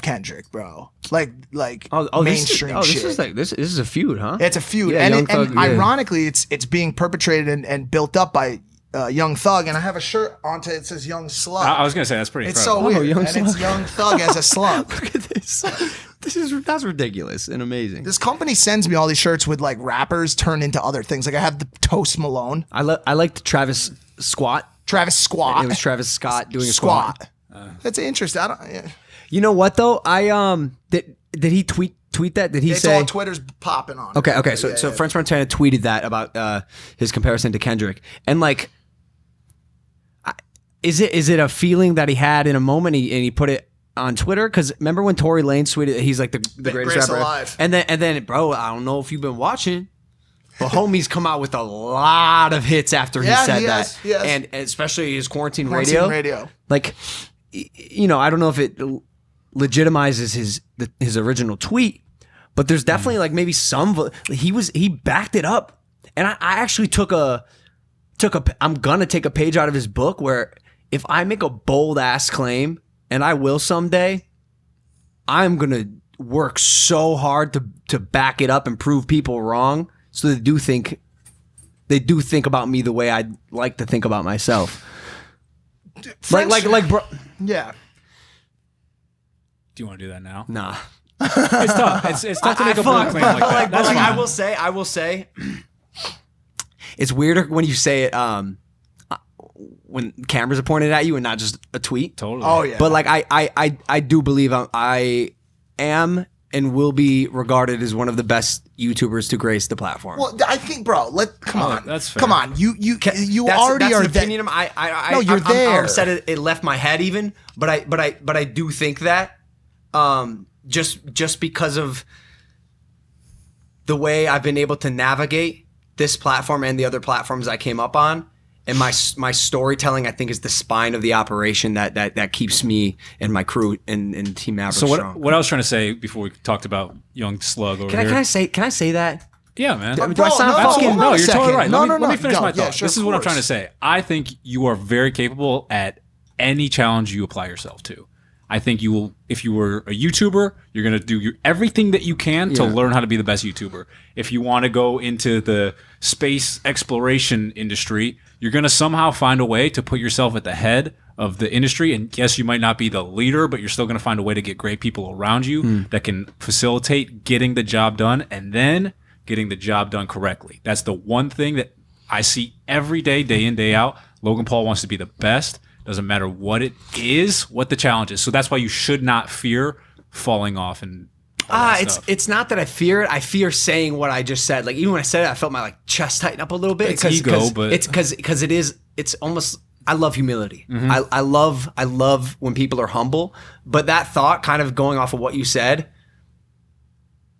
Kendrick, bro. Like mainstream shit. This is a feud, huh? It's a feud, yeah, and ironically, it's being perpetrated and built up by Young Thug, and I have a shirt on it says Young Slug. I was gonna say that's pretty. It's so weird, it's Young Thug as a slug. Look at this. That's ridiculous and amazing. This company sends me all these shirts with like rappers turned into other things. Like I have the Toast Malone. I liked Travis Squat. Travis Squat. It was Travis Scott doing a squat. That's interesting. You know what though? Did he tweet that? Did he say? All Twitter's popping on. Okay. So French Montana tweeted that about his comparison to Kendrick, and like, is it a feeling that he had in a moment and he put it on Twitter? Because remember when Tory Lanez tweeted he's like the greatest rapper alive, and then bro, I don't know if you've been watching. But homie's come out with a lot of hits after he said that. Yes. And especially his quarantine radio. Like, I don't know if it legitimizes his original tweet, but there's definitely like maybe he backed it up. And I actually I'm gonna take a page out of his book where if I make a bold ass claim, and I will someday, I'm gonna work so hard to back it up and prove people wrong. So they do think about me the way I'd like to think about myself. Like, bro. Yeah. Do you want to do that now? Nah. It's tough. It's tough to make a bold claim like that. That's fine. I will say, it's weirder when you say it when cameras are pointed at you and not just a tweet. Totally. Oh yeah. But like I do believe I am and will be regarded as one of the best YouTubers to grace the platform. Well, I think, bro. Come on. That's fair. Come on. You that's, already that's are an opinion. No, you're there. I'm upset it left my head even, but I do think that just because of the way I've been able to navigate this platform and the other platforms I came up on. And my storytelling, I think, is the spine of the operation that keeps me and my crew and Team Maverick strong. What I was trying to say before we talked about Young Slug over here. Can I say that? Yeah, man. Do I sound fucking? No, you're totally right. No, let me finish my Yeah, thought. sure, This is of what I'm course. trying to say. I think you are very capable at any challenge you apply yourself to. I think you will. If you were a YouTuber, you're going to do everything that you can to learn how to be the best YouTuber. If you want to go into the space exploration industry, you're going to somehow find a way to put yourself at the head of the industry. And yes, you might not be the leader, but you're still going to find a way to get great people around you that can facilitate getting the job done and then getting the job done correctly. That's the one thing that I see every day, day in, day out. Logan Paul wants to be the best. Doesn't matter what it is, what the challenge is. So that's why you should not fear falling off and it's not that I fear it. I fear saying what I just said. Like even when I said it, I felt my like chest tighten up a little bit. It's ego, but it's because it's almost. I love humility. I love when people are humble. But that thought, kind of going off of what you said,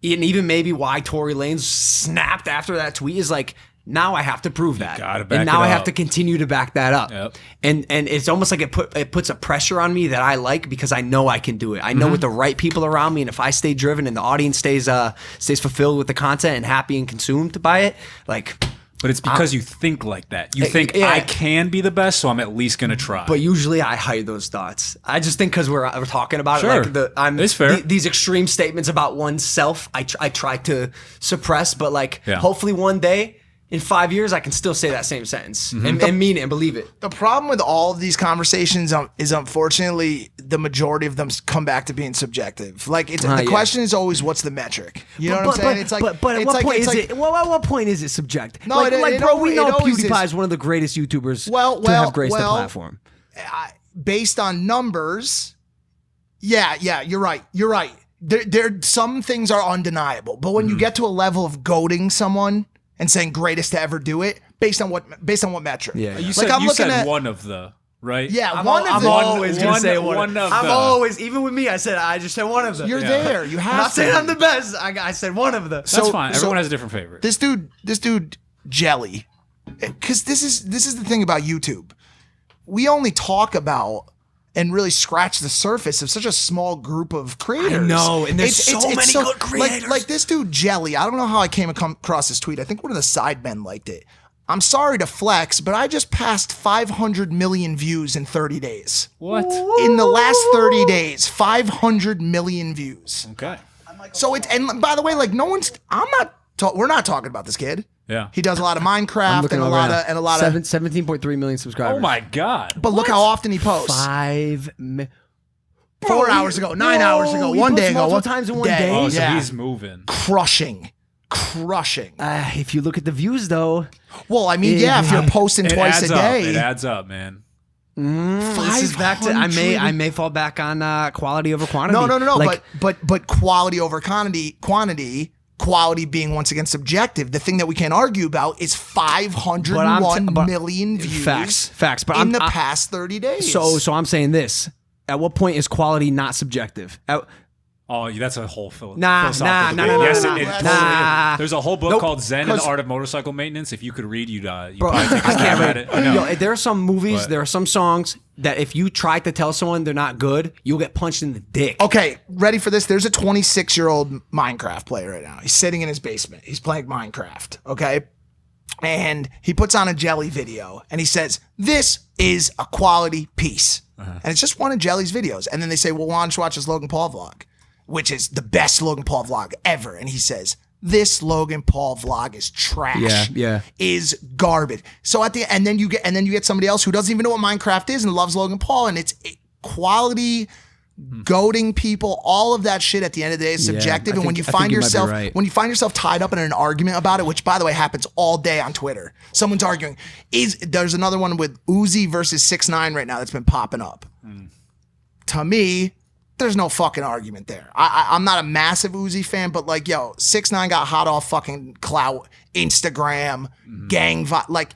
and even maybe why Tory Lanez snapped after that tweet is like. Now I have to prove that, gotta back and now it I have up. to continue to back that up. Yep. And it's almost like it puts a pressure on me that I like because I know I can do it. I know with the right people around me, and if I stay driven and the audience stays fulfilled with the content and happy and consumed by it, like. But it's because you think like that. You think I can be the best, so I'm at least gonna try. But usually I hide those thoughts. I just think because we're talking about Sure. it, like It's fair. These extreme statements about oneself, I try to suppress. But like, Yeah. hopefully one day. In 5 years, I can still say that same sentence and mean it and believe it. The problem with all of these conversations is unfortunately the majority of them come back to being subjective. Like the question is always what's the metric? You know what I'm saying? It's like, but at what point is it? Well, at what point is it subjective? No, like, it bro, we know always PewDiePie is. is one of the greatest YouTubers to have graced the platform. Based on numbers, yeah, you're right. You're right. There some things are undeniable, but when you get to a level of goading someone. And saying greatest to ever do it based on what metric? Yeah. You Like, said, I'm looking at one of the, right? Yeah, I'm one of the. always gonna say one one of I'm the. always, even with me, I just said one of them. You're there. You I'm have not to. saying I'm the best. I said one of them. That's fine. Everyone has a different favorite. This dude, Jelly, because this is the thing about YouTube. We only talk about and really scratch the surface of such a small group of creators. I know, and there's so many good creators. Like this dude, Jelly, I don't know how I came across this tweet. I think one of the sidemen liked it. I'm sorry to flex, but I just passed 500 million views in 30 days. What? In the last 30 days, 500 million views. Okay. So it's, and by the way, like we're not talking about this kid. Yeah. He does a lot of Minecraft and a lot of 17.3 million subscribers. Oh my God. But look how often he posts. 4 hours ago, 9 hours ago, he 1 day posts ago, multiple times in one day. Oh, so Yeah. he's moving. Crushing. If you look at the views, though, Well, I mean, yeah, if you're posting It twice adds a up. day. It adds up, man. this is back to I may fall back on quality over quantity. No. Like, But quality over quantity. Quality being once again subjective. The thing that we can't argue about is 501 million views. Facts. But in the past 30 days. So I'm saying this. At what point is quality not subjective? Oh, that's a whole Nah. philosophical debate. Yes, it totally is. There's a whole book Nope. called Zen and the Art of Motorcycle Maintenance. If you could read, you'd Bro, probably take a I stab can't at read it. I know. Yo, there are some movies, But- there are some songs that if you try to tell someone they're not good, you'll get punched in the dick. Okay, ready for this? There's a 26-year-old Minecraft player right now. He's sitting in his basement. He's playing Minecraft, okay? And he puts on a Jelly video, and he says, this is a quality piece. And it's just one of Jelly's videos. And then they say, well, why don't you watch this Logan Paul vlog? which is the best Logan Paul vlog ever. And he says, this Logan Paul vlog is trash. Yeah. Is garbage. So at the and then you get somebody else who doesn't even know what Minecraft is and loves Logan Paul, and it's quality goading people. All of that shit at the end of the day is subjective. And when you find yourself tied up in an argument about it, which by the way happens all day on Twitter, someone's arguing. There's another one with Uzi versus 6ix9ine right now that's been popping up. To me, there's no fucking argument there. I'm not a massive Uzi fan, but like, yo, 6ix9ine got hot off fucking clout, Instagram, gang, like,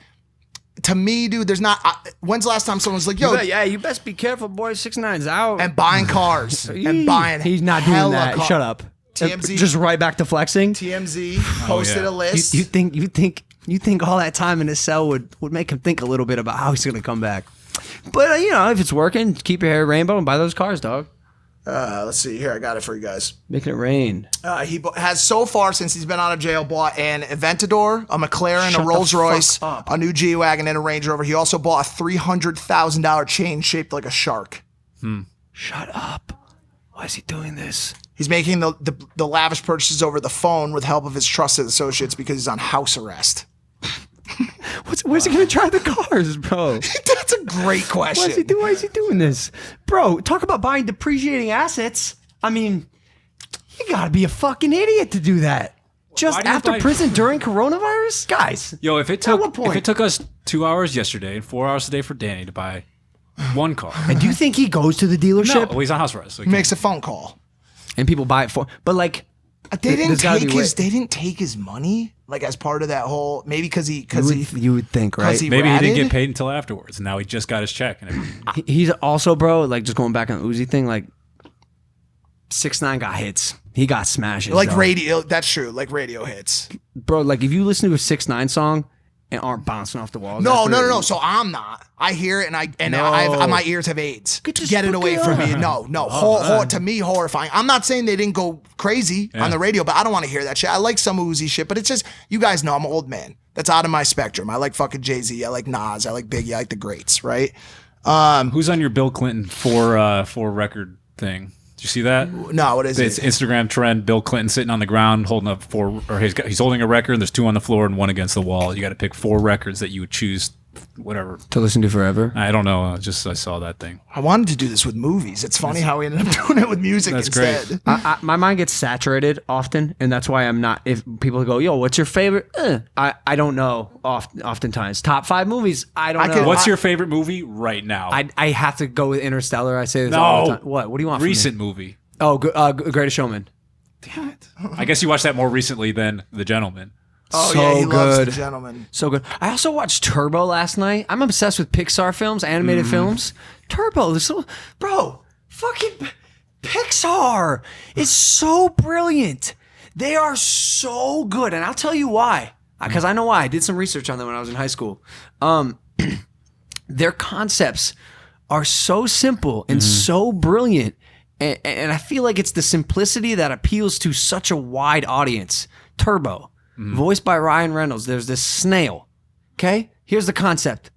to me, dude, there's not. When's the last time someone's like, yo, you best be careful, boy. 6ix9ine's out and buying cars and buying. He's not doing that. Shut up. TMZ just right back to flexing. TMZ posted a list. You think all that time in his cell would make him think a little bit about how he's gonna come back? But if it's working, keep your hair rainbow and buy those cars, dog. Let's see here. I got it for you guys. Making it rain. He has so far since he's been out of jail bought an Aventador, a McLaren, a Rolls Royce, a new G-Wagon, and a Range Rover. He also bought a $300,000 chain shaped like a shark. Shut up. Why is he doing this? He's making the lavish purchases over the phone with help of his trusted associates because he's on house arrest. Where's he gonna drive the cars, bro? That's a great question. Why is he doing this? Bro, talk about buying depreciating assets. I mean, you gotta be a fucking idiot to do that. Just after prison during coronavirus? Guys. Yo, if it took us 2 hours yesterday and 4 hours today for Danny to buy one car. And do you think he goes to the dealership? No, he's on house arrest. So he makes a phone call. And people buy it for, but like, they didn't take his money, like as part of that whole, maybe you would think, right? Maybe he didn't get paid until afterwards, and now he just got his check. And he's also, bro, like just going back on the Uzi thing, like 6ix9ine got hits. He got smashes. Like radio, that's true. Like radio hits, bro. Like if you listen to a 6ix9ine song and aren't bouncing off the walls. No. So I'm not. I hear it, and my ears have AIDS. Get it away from me. No. To me, horrifying. I'm not saying they didn't go crazy on the radio, but I don't want to hear that shit. I like some Uzi shit, but it's just, you guys know I'm an old man. That's out of my spectrum. I like fucking Jay-Z. I like Nas. I like Biggie. I like the greats, right? Who's on your Bill Clinton for record thing? Did you see that? No, what is it? It's Instagram trend. Bill Clinton sitting on the ground holding up he's holding a record, and there's 2 on the floor and 1 against the wall. You got to pick 4 records that you would choose, whatever. To listen to forever? I don't know. I saw that thing. I wanted to do this with movies. It's funny how we ended up doing it with music instead. Great. My mind gets saturated often, and that's why I'm not. If people go, yo, what's your favorite? I don't know. Oftentimes, top 5 movies. I don't know. What's your favorite movie right now? I have to go with Interstellar. I say this all the time. What do you want? Recent movie. Oh, Greatest Showman. Damn it! I guess you watched that more recently than The Gentleman. Oh so yeah, he loves good. The Gentleman. So good. I also watched Turbo last night. I'm obsessed with Pixar films, animated films. Turbo, bro, fucking Pixar is so brilliant. They are so good, and I'll tell you why. Because I know why. I did some research on them when I was in high school. Their concepts are so simple and so brilliant. And I feel like it's the simplicity that appeals to such a wide audience. Turbo, voiced by Ryan Reynolds. There's this snail. Okay? Here's the concept.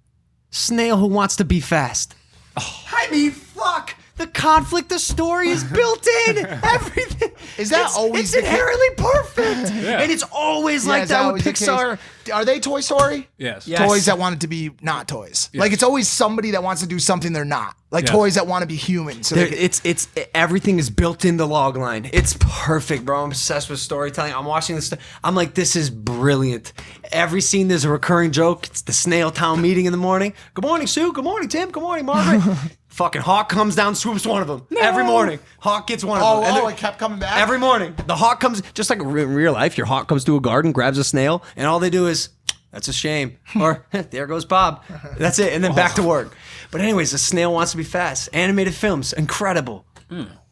Snail who wants to be fast. I mean, fuck. The conflict, the story is built in. Everything. Is that always It's inherently perfect. And it's always like that with Pixar. Are they Toy Story? Yes. Toys that want it to be not toys. Yes. Like it's always somebody that wants to do something they're not. Like toys that want to be human. So it's everything is built in the log line. It's perfect, bro. I'm obsessed with storytelling. I'm watching this. I'm like, this is brilliant. Every scene there's a recurring joke. It's the Snail Town meeting in the morning. Good morning, Sue. Good morning, Tim. Good morning, Margaret. Fucking Hawk comes down, swoops one of them. No. Every morning. Hawk gets one of them. And it kept coming back? Every morning. The Hawk comes, just like in real life, your Hawk comes to a garden, grabs a snail, and all they do is, that's a shame. Or, there goes Bob. That's it. And then back to work. But anyways, the snail wants to be fast. Animated films, incredible.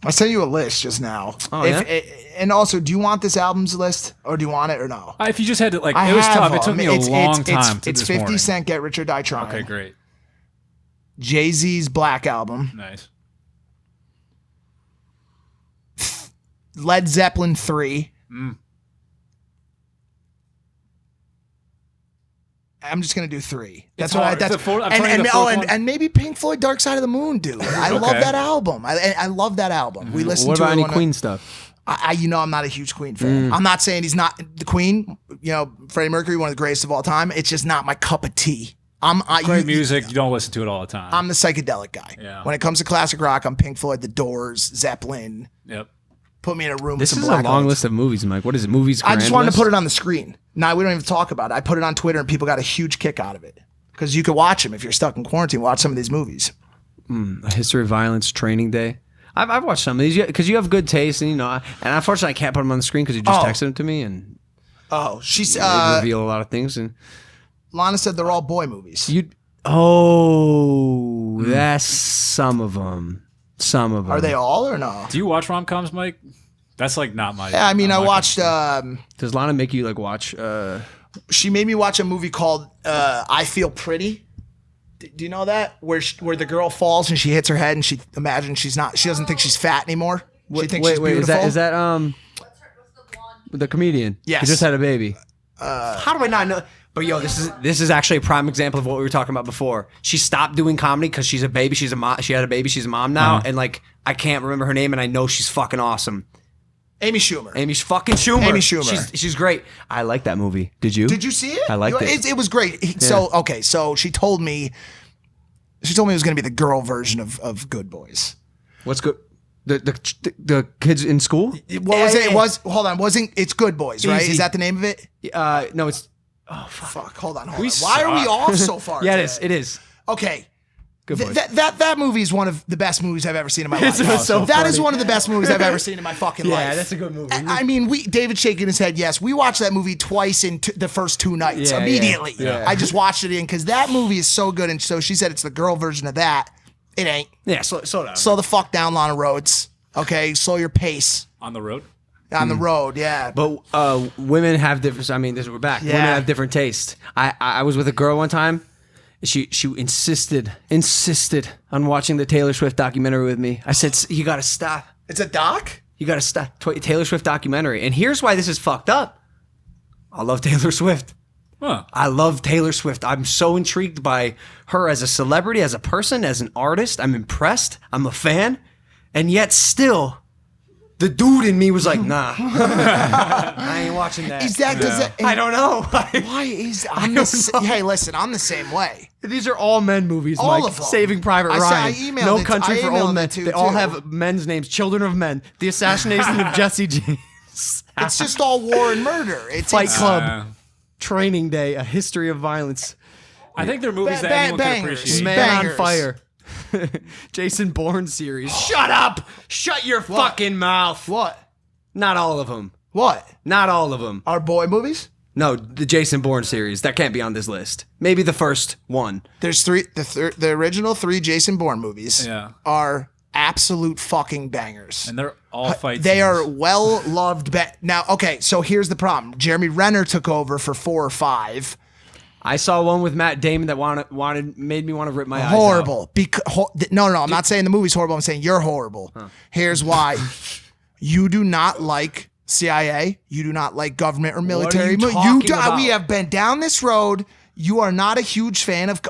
I sent you a list just now. Oh, yeah? And also, do you want this albums list, or do you want it or no? If you just had to, it was tough. It took me a long time. It's 50 Cent, Get Rich or Die Trying. Okay, great. Jay-Z's Black Album. Nice. Led Zeppelin 3. I'm just gonna do 3. That's It's what hard. that's I'm trying the fourth one. and maybe Pink Floyd Dark Side of the Moon, dude. I love Okay. that album. I love that album. We listened What to about it any one Queen stuff? I'm not a huge Queen fan. I'm not saying he's not the Queen. Freddie Mercury, one of the greatest of all time. It's just not my cup of tea. Great music. You don't listen to it all the time. I'm the psychedelic guy. Yeah. When it comes to classic rock, I'm Pink Floyd, The Doors, Zeppelin. Yep. Put me in a room This with is some a black long lights. list of movies, Mike. What is it? Movies. I just grand wanted list? to put it on the screen. Now we don't even talk about it. I put it on Twitter and people got a huge kick out of it because you could watch them if you're stuck in quarantine. Watch some of these movies. A History of Violence, Training Day. I've watched some of these because you have good taste, and and unfortunately I can't put them on the screen because you just Oh. texted them to me, and She's they reveal a lot of things. And Lana said they're all boy movies. that's some of them. Some of them. Are they all or no? Do you watch rom-coms, Mike? That's like not my. Yeah, I mean, I not my watched. Does Lana make you like watch? She made me watch a movie called "I Feel Pretty." Do you know that where the girl falls and she hits her head and she imagines she doesn't think she's fat anymore. She thinks she's beautiful. Is that What's the blonde? the comedian? Yes. He just had a baby. How do I not know? But this is actually a prime example of what we were talking about before. She stopped doing comedy because she's a baby. She's a mom. She had a baby. She's a mom now, and like I can't remember her name, and I know she's fucking awesome. Amy Schumer? Amy fucking Schumer. Amy Schumer. She's great. I like that movie. Did you? Did you see it? I liked it. It was great. So she told me it was going to be the girl version of Good Boys. What's good? The kids in school? What was it? It was hold on. It's Good Boys, right? Easy. Is that the name of it? No, it's Fuck. Hold on. We Why are we off so far? yeah, today? it is. Okay. Good boys. That movie is one of the best movies I've ever seen in my life. It's so That is funny. one of the best movies I've ever seen in my fucking life. Yeah, that's a good movie. I mean, David shaking his head. Yes, we watched that movie twice in the first 2 nights. Yeah, Immediately, yeah. I just watched it in because that movie is so good. And so she said it's the girl version of that. It ain't. Yeah, slow down. Slow the fuck down, Lana Rhodes. Okay, slow your pace on the road. on the road. Yeah, But women have different. I mean, we're back. Yeah. Women have different tastes. I was with a girl one time. She insisted on watching the Taylor Swift documentary with me. I said, "You got to stop. it's a doc. You got to stop." Taylor Swift documentary. And here's why this is fucked up. I love Taylor Swift. Huh. I love Taylor Swift. I'm so intrigued by her as a celebrity, as a person, as an artist. I'm impressed. I'm a fan. And yet still, the dude in me was like, nah. I ain't watching that. Is that? Does that? I don't know. Why is Hey, listen, I'm the same way. These are all men movies, All Mike. of them. Saving Private I Ryan. emailed No it- Country I for emailed Old Men. it to They all too. have men's names. Children of Men. The Assassination of Jesse James. It's just all war and murder. It's Fight Club. Uh, Training Day. A History of Violence. I think they're movies Ba- that anyone can bangers. appreciate. Man Bangers. on Fire. Jason Bourne series. Shut up. Shut your fucking mouth. What? Not all of them. What? Not all of them. Our boy movies? No, the Jason Bourne series. That can't be on this list. Maybe the first one. There's 3. The original 3 Jason Bourne movies Yeah. are absolute fucking bangers. And they're all fight They scenes. are well loved. Now, okay, so here's the problem. Jeremy Renner took over for 4 or 5. I saw one with Matt Damon that made me want to rip my eyes out. Horrible. No, I'm not saying the movie's horrible. I'm saying you're horrible. Here's why. You do not like CIA. You do not like government or military. What are you talking about? We have been down this road. You are not a huge fan of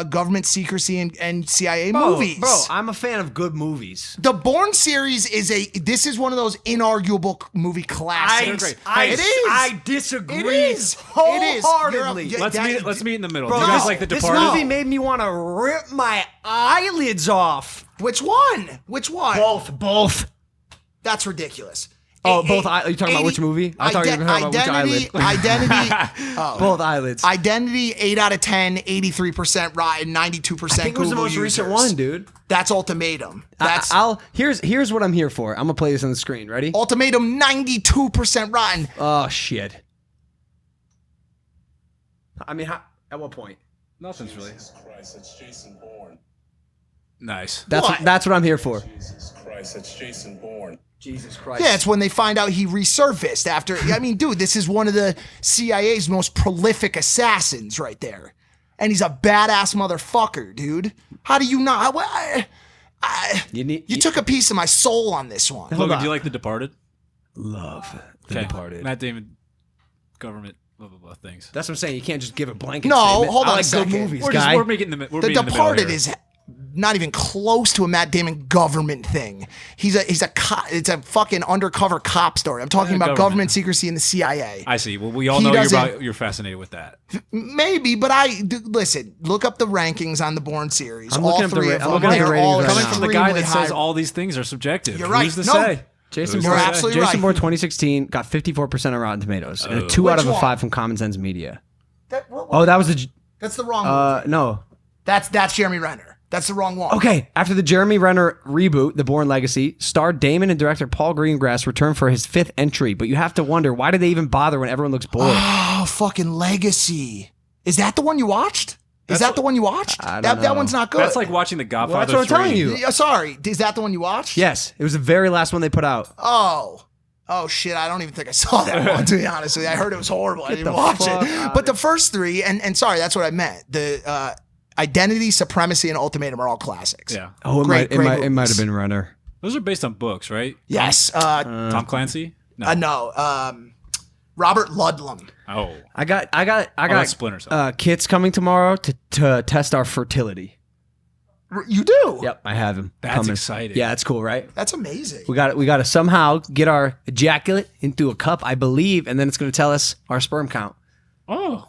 government secrecy and CIA movies. Bro, I'm a fan of good movies. The Bourne series this is one of those inarguable movie classics. I It is. I disagree. It is. Wholeheartedly. You're a- Let's meet in the middle. Bro, Do you guys like The this Departed? movie made me want to rip my eyelids off. Which one? Both. That's ridiculous. Oh, both eye- you talking about which movie? I thought you were talking about which eyelid. Identity. Both eyelids. Identity, 8 out of 10, 83% rotten, 92% I think it was the Google most recent users. one, dude. That's Ultimatum. That's Here's what I'm here for. I'm gonna play this on the screen. Ready? Ultimatum, 92% rotten. Oh shit. I mean, at what point? Nothing's really. Christ, it's Jason Bourne. Nice. That's what I'm here for. Jesus Christ, it's Jason Bourne. Jesus Christ. Yeah, it's when they find out he resurfaced after. I mean, dude, this is one of the CIA's most prolific assassins right there. And he's a badass motherfucker, dude. How do you not? You took a piece of my soul on this one. Logan, do you like The Departed? love The Okay. Departed. Matt Damon, government. blah blah blah things. That's what I'm saying. You can't just give a blanket No, statement. hold on I a like second. good movies, We're guy. making the The Departed is not even close to a Matt Damon government thing. He's a cop. It's a fucking undercover cop story. I'm talking about government secrecy in the CIA. I see. Well, we all He know doesn't- you're fascinated with that. Maybe, but listen. Look up the rankings on the Bourne series. I'm all looking up the three ra- of I'm them. looking at the They're ratings all right Coming now. from the guy that extremely says high. all these things are subjective. You're right. Who's to No. say? Jason Who's Bourne, to say? absolutely Jason right. Bourne 2016 got 54% on Rotten Tomatoes and a 2 out Which of a one? 5 from Common Sense Media. That Was the that's the wrong movie. no. That's Jeremy Renner. That's the wrong one. Okay, after the Jeremy Renner reboot, The Bourne Legacy, star Damon and director Paul Greengrass return for his 5th entry, but you have to wonder, why did they even bother when everyone looks bored? Oh, fucking Legacy. Is that the one you watched? Is that the one you watched? I don't That know. one's not good. That's like watching The Godfather. Well, that's what I'm 3. telling you. Yeah, sorry. Is that the one you watched? Yes, it was the very last one they put out. Oh shit! I don't even think I saw that one. To be honest with you, I heard it was horrible. I didn't watch fuck it. outta But the first 3, and sorry, that's what I meant. The Identity, Supremacy, and Ultimatum are all classics. Yeah. Oh, Great it might have movies. been Renner. Those are based on books, right? Yes. Tom Clancy? No. No. Robert Ludlum. Oh. I got that's Splinter Cell. kits coming tomorrow to test our fertility. You do? Yep, I have him. That's coming. exciting. Yeah, that's cool, right? That's amazing. We got to somehow get our ejaculate into a cup, I believe, and then it's going to tell us our sperm count. Oh.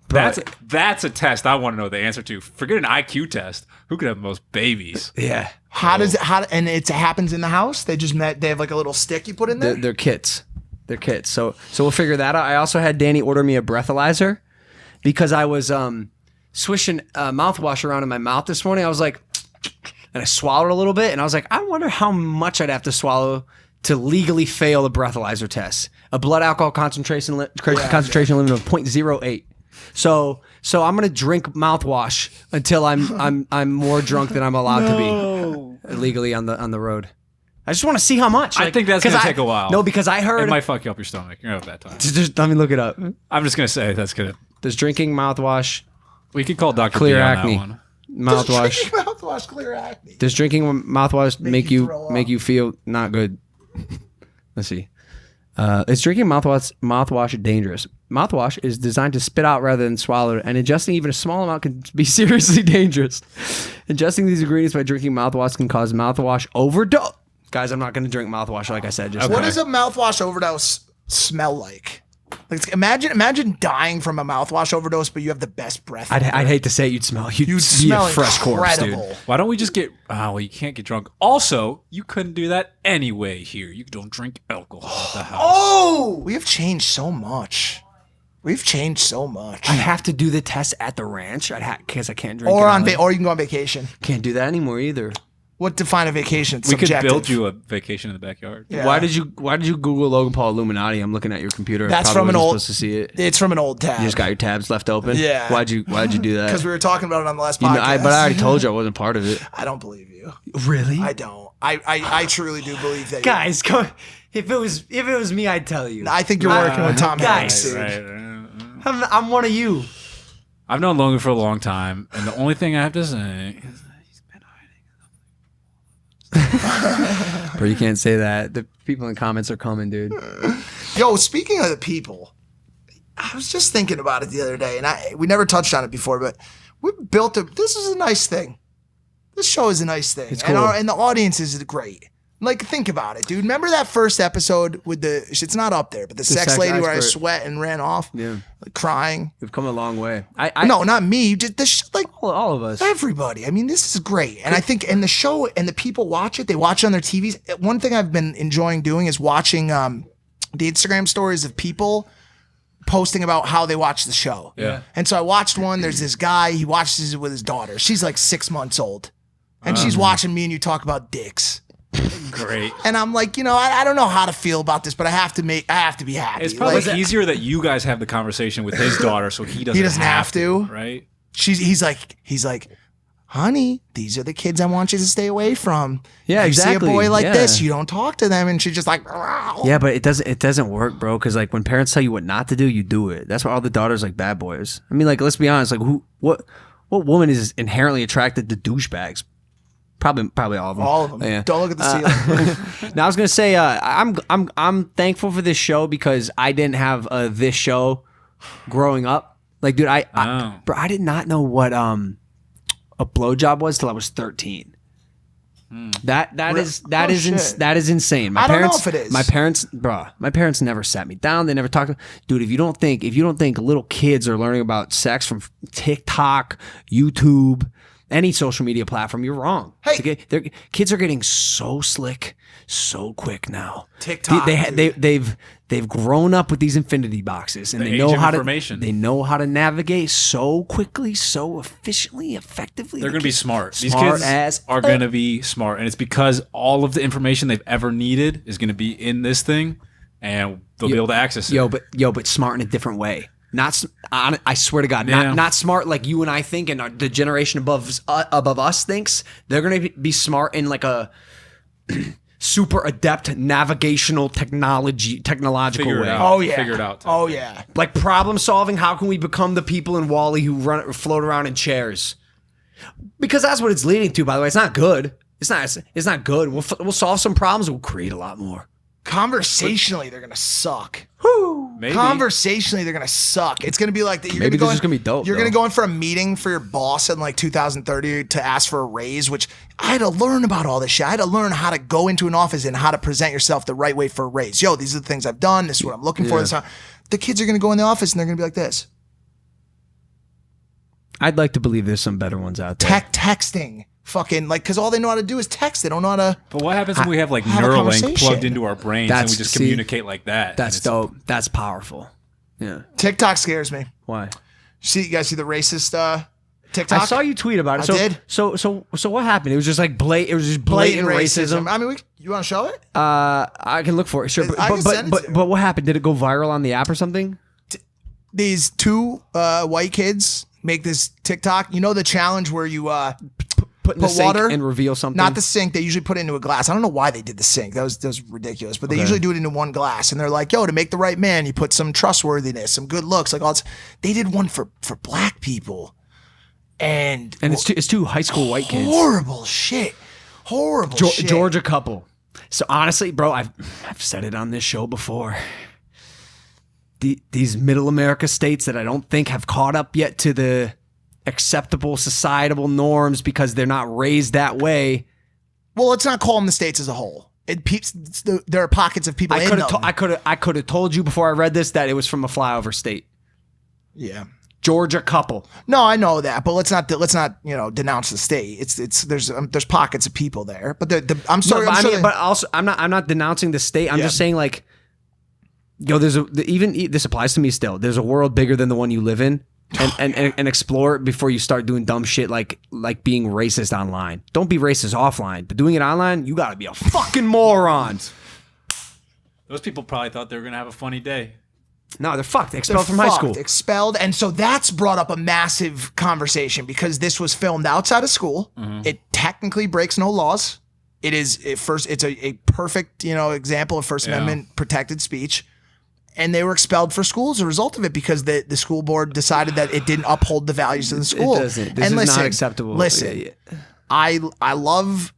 But- That's a test I want to know the answer to. Forget an IQ test. Who could have the most babies? Yeah, How does it? And it happens in the house. They just met. They have like a little stick you put in there. they're kits. They're kits. So we'll figure that out. I also had Danny order me a breathalyzer because I was swishing mouthwash around in my mouth this morning. I was like, and I swallowed a little bit, and I was like, I wonder how much I'd have to swallow to legally fail a breathalyzer test. A blood alcohol concentration limit of 0.08. So I'm gonna drink mouthwash until I'm more drunk than I'm allowed to be legally on the road. I just want to see how much. I think that's 'cause gonna take a while. No, because I heard It might fuck you up your stomach. You're gonna have a bad time. Just let me look it up. I'm just gonna say that's gonna. Does drinking mouthwash We could call Dr. clear B on acne? that one. Mouthwash. Mouthwash clear acne. Does drinking mouthwash make you you throw make up. you feel not good? Let's see. Is drinking mouthwash dangerous? Mouthwash is designed to spit out rather than swallow, and ingesting even a small amount can be seriously dangerous. Ingesting these ingredients by drinking mouthwash can cause mouthwash overdose. Guys, I'm not going to drink mouthwash like I said. Just What now. does a mouthwash overdose smell like? Like imagine dying from a mouthwash overdose, but you have the best breath. I'd hate to say it, you'd smell. You'd be smell a fresh corpse, dude. incredible. Why don't we just get? Well, you can't get drunk. Also, you couldn't do that anyway. Here, you don't drink alcohol at the house. Oh, we have changed so much. We've changed so much. I'd have to do the test at the ranch. Because I can't drink. Or it on out. or you can go on vacation. Can't do that anymore either. What define a vacation? It's We could subjective. build you a vacation in the backyard. Yeah. Why did you Google Logan Paul Illuminati? I'm looking at your computer. I That's probably from an wasn't old. supposed to see it. It's from an old tab. You just got your tabs left open. Yeah. Why'd you do that? Because we were talking about it on the last You podcast. know, but I already told you I wasn't part of it. I don't believe you. Really? I don't. I truly do believe that. Guys, come. If it was me, I'd tell you. I think you're working with Tom guys. Hanks, dude. Right. I'm one of you. I've known Logan for a long time, and the only thing I have to say is he's been hiding. Bro, you can't say that. The people in the comments are coming, dude. Yo, speaking of the people, I was just thinking about it the other day, and we never touched on it before, but we built a. This is a nice thing. This show is a nice thing, It's and cool. and the audience is great. Like, think about it, dude. Remember that first episode with the? It's not up there, but the sex sex lady where I expert. sweat and ran off, Yeah. like, crying. We've come a long way. I No, not me. Just this, like all of us. everybody. I mean, this is great, and I think and the show and the people watch it. They watch it on their TVs. One thing I've been enjoying doing is watching the Instagram stories of people posting about how they watch the show. Yeah. And so I watched one. There's this guy. He watches it with his daughter. She's like 6 months old, and she's watching me and you talk about dicks. Great. And I'm like, I don't know how to feel about this, but I have to be happy. It's probably Like, easier that you guys have the conversation with his daughter, so he doesn't have to. right? he's like, honey, these are the kids I want you to stay away from. Yeah, If you exactly. see a boy like Yeah. this, you don't talk to them. And she's just like, "Rawr." Yeah, but it doesn't work, bro. Because like when parents tell you what not to do, you do it. That's why all the daughters like bad boys. I mean, like let's be honest. Like what woman is inherently attracted to douchebags? Probably all of them. All of them. Yeah. Don't look at the ceiling. Now I was gonna say I'm thankful for this show because I didn't have this show growing up. Like, dude, I did not know what a blowjob was till I was 13. That is insane. I don't know if it is. My parents never sat me down. They never talked. Dude, if you don't think little kids are learning about sex from TikTok, YouTube, any social media platform, you're wrong. Hey, kids are getting so slick, so quick now. TikTok, they've grown up with these infinity boxes, and they know how to navigate so quickly, so efficiently, effectively. They're going to be smart. These kids are going to be smart, and it's because all of the information they've ever needed is going to be in this thing, and they'll be able to access it. But smart in a different way. I swear to God, not smart like you and I think, and the generation above us thinks. They're going to be smart in like a super adept navigational technological way. Oh yeah, figure it out. Oh yeah, like problem solving. How can we become the people in Wall-E who float around in chairs? Because that's what it's leading to. By the way, it's not good. It's not good. We'll solve some problems. We'll create a lot more. Conversationally, they're gonna suck. Maybe. Conversationally, they're gonna suck. It's gonna be like that. Maybe this is gonna be dope. You're gonna go in for a meeting for your boss in like 2030 to ask for a raise, which I had to learn about all this shit. I had to learn how to go into an office and how to present yourself the right way for a raise. Yo, these are the things I've done. This is what I'm looking for. The kids are gonna go in the office and they're gonna be like this. I'd like to believe there's some better ones out there. Texting. Fucking like, because all they know how to do is text. They don't know how to. But what happens when we have like Neuralink plugged into our brains and we just communicate like that? That's dope. That's powerful. Yeah. TikTok scares me. Why? You guys see the racist TikTok? I saw you tweet about it. I did. So what happened? It was just like blatant racism. I mean, you want to show it? I can look for it. Sure, but what happened? Did it go viral on the app or something? These two white kids make this TikTok. You know the challenge where you put in the sink water and reveal something? Not the sink. They usually put it into a glass. I don't know why they did the sink. That was ridiculous. But they usually do it into one glass. And they're like, yo, to make the right man, you put some trustworthiness, some good looks. Like all this. They did one for black people. And it's two high school white kids. Horrible shit. Shit. Georgia couple. So honestly, bro, I've said it on this show before. These middle America states that I don't think have caught up yet to the acceptable societal norms because they're not raised that way. Well, let's not call them the states as a whole. There are pockets of people in them. I could have told you before I read this that it was from a flyover state. Yeah. Georgia couple. No, I know that, but let's not denounce the state. There's pockets of people there, but I'm sorry. But also I'm not denouncing the state. I'm just saying like, yo, this applies to me still. There's a world bigger than the one you live in. And explore it before you start doing dumb shit like being racist online. Don't be racist offline, but doing it online, you gotta be a fucking moron. Those people probably thought they were gonna have a funny day. No, they're fucked. Expelled from high school. Expelled, and so that's brought up a massive conversation because this was filmed outside of school. Mm-hmm. It technically breaks no laws. It's a perfect example of First Amendment protected speech. And they were expelled for school as a result of it because the school board decided that it didn't uphold the values of the school. It doesn't. This is not acceptable. Listen, I love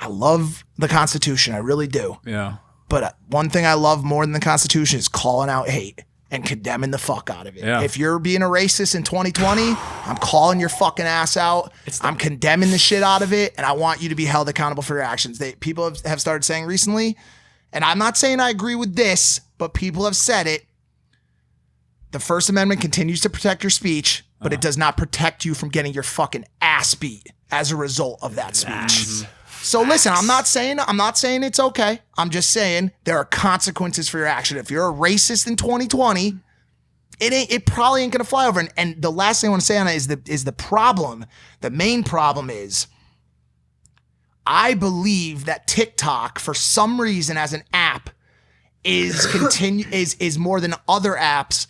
the Constitution. I really do. Yeah. But one thing I love more than the Constitution is calling out hate and condemning the fuck out of it. Yeah. If you're being a racist in 2020, I'm calling your fucking ass out. I'm condemning the shit out of it, and I want you to be held accountable for your actions. People have started saying recently, and I'm not saying I agree with this, but people have said it. The First Amendment continues to protect your speech, but it does not protect you from getting your fucking ass beat as a result of that speech. So listen, I'm not saying it's okay. I'm just saying there are consequences for your action. If you're a racist in 2020, it probably ain't gonna fly over. And the last thing I want to say on it is the problem. The main problem is I believe that TikTok, for some reason, as an app, is more than other apps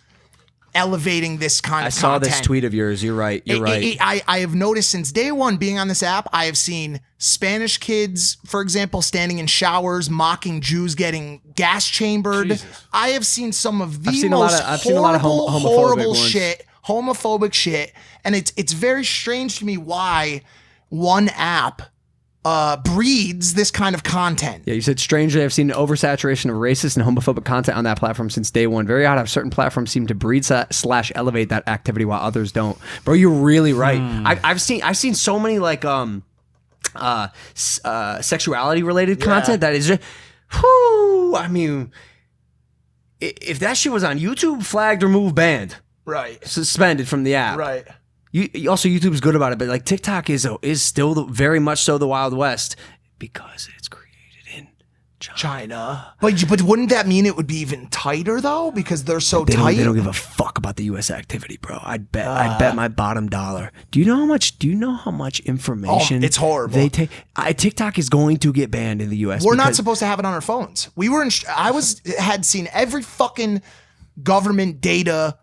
elevating this kind of content. I saw this tweet of yours. You're right. I have noticed since day one being on this app, I have seen Spanish kids, for example, standing in showers, mocking Jews getting gas chambered. Jesus. I have seen some of the I've seen a lot of horrible shit, homophobic shit. And it's very strange to me why one app breeds this kind of content. Yeah, you said, strangely, I've seen an oversaturation of racist and homophobic content on that platform since day one. Very odd how certain platforms seem to breed / elevate that activity while others don't. Bro, you're really right. I've seen so many like sexuality related content that is just, whoo, I mean, if that shit was on YouTube, flagged, removed, banned, Right. suspended from the app. Right. You also, YouTube's good about it, but like TikTok is still very much so the Wild West because it's created in China. But wouldn't that mean it would be even tighter though? Because they're so tight. They don't give a fuck about the U.S. activity, bro. I'd bet my bottom dollar. Do you know how much information? it's horrible. They take. TikTok is going to get banned in the U.S. We're not supposed to have it on our phones. We were. Had seen every fucking government data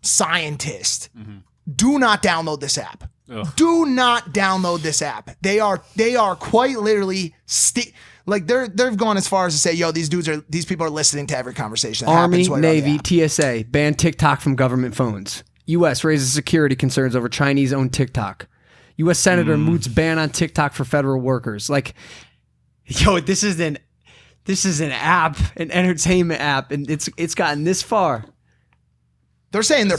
scientist. Do not download this app. Ugh. Do not download this app. They are quite literally they've gone as far as to say, yo, these people are listening to every conversation that Army, happens while you're on the Navy, app. TSA ban TikTok from government phones. U.S. raises security concerns over Chinese-owned TikTok. U.S. Senator moots ban on TikTok for federal workers. Like, yo, this is an app, an entertainment app, and it's gotten this far. They're saying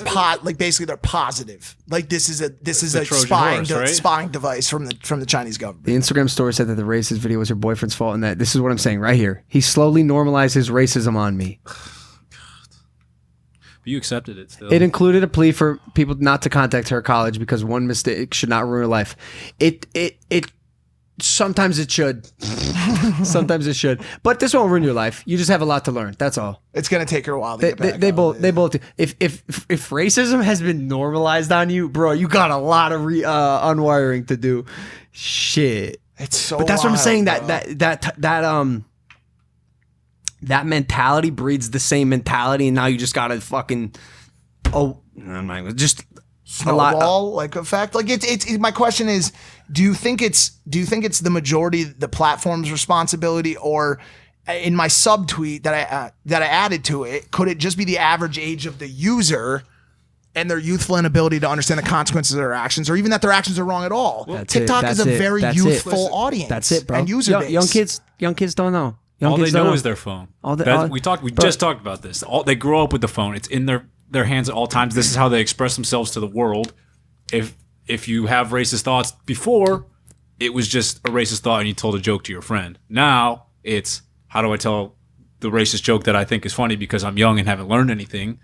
basically they're positive. Like this is a Trojan spying horse, right? spying device from the Chinese government. The Instagram story said that the racist video was her boyfriend's fault, and that this is what I'm saying right here. He slowly normalized his racism on me. But you accepted it still. It included a plea for people not to contact her college because one mistake should not ruin her life. It sometimes it should. Sometimes it should. But this won't ruin your life. You just have a lot to learn. That's all. It's gonna take her a while to get back. They both do. If racism has been normalized on you, bro, you got a lot of unwiring to do. Shit. It's so. But that's what I'm saying. bro. That mentality breeds the same mentality, and now you just gotta fucking just snowball like effect. Like it's my question is, do you think it's the majority the platform's responsibility, or in my subtweet that I added to it, could it just be the average age of the user and their youthful inability to understand the consequences of their actions, or even that their actions are wrong at all? TikTok is a very youthful audience. That's it, bro. And user base. Young kids don't know. All they know is their phone. We just talked about this. They grow up with the phone. It's in their hands at all times. This is how they express themselves to the world. If you have racist thoughts before, it was just a racist thought and you told a joke to your friend. Now it's, how do I tell the racist joke that I think is funny because I'm young and haven't learned anything?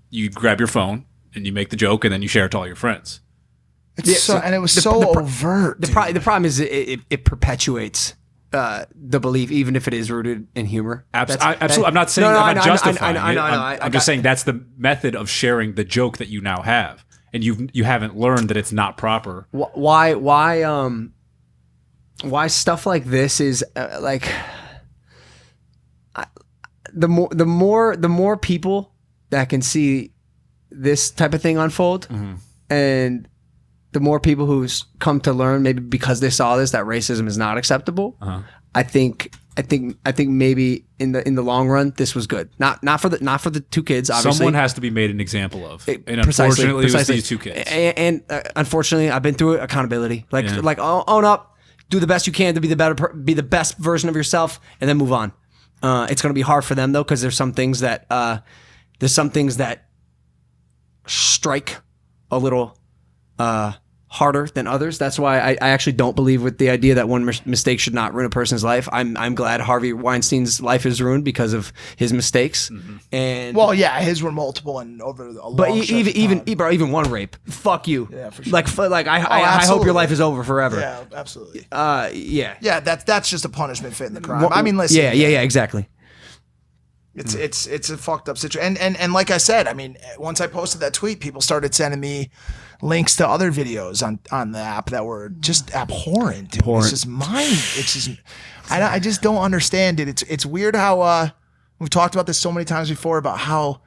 You grab your phone and you make the joke and then you share it to all your friends. And it was so overt. The problem is it perpetuates the belief, even if it is rooted in humor. Absolutely. I'm not saying I'm not justifying it. I'm just saying that's the method of sharing the joke that you now have, and you haven't learned that it's not proper. Why stuff like this is the more people that can see this type of thing unfold, and the more people who's come to learn, maybe because they saw this, that racism is not acceptable. I think maybe in the long run, this was good. Not for the two kids. Obviously, someone has to be made an example of, and unfortunately, it was these two kids. And unfortunately, I've been through it. Accountability, own up, do the best you can to be the best version of yourself, and then move on. It's going to be hard for them though, because there's some things that strike a little harder than others. That's why I actually don't believe with the idea that one mistake should not ruin a person's life. I'm glad Harvey Weinstein's life is ruined because of his mistakes. And his were multiple and over a long but even one rape. Fuck you. Yeah, for sure. I hope your life is over forever. Yeah, absolutely. Yeah. That's just a punishment fit in the crime. I mean, listen. Yeah, exactly. It's a fucked up situation. And like I said, I mean, once I posted that tweet, people started sending me links to other videos on the app that were just abhorrent. It's just I just don't understand it. It's weird how we've talked about this so many times before about how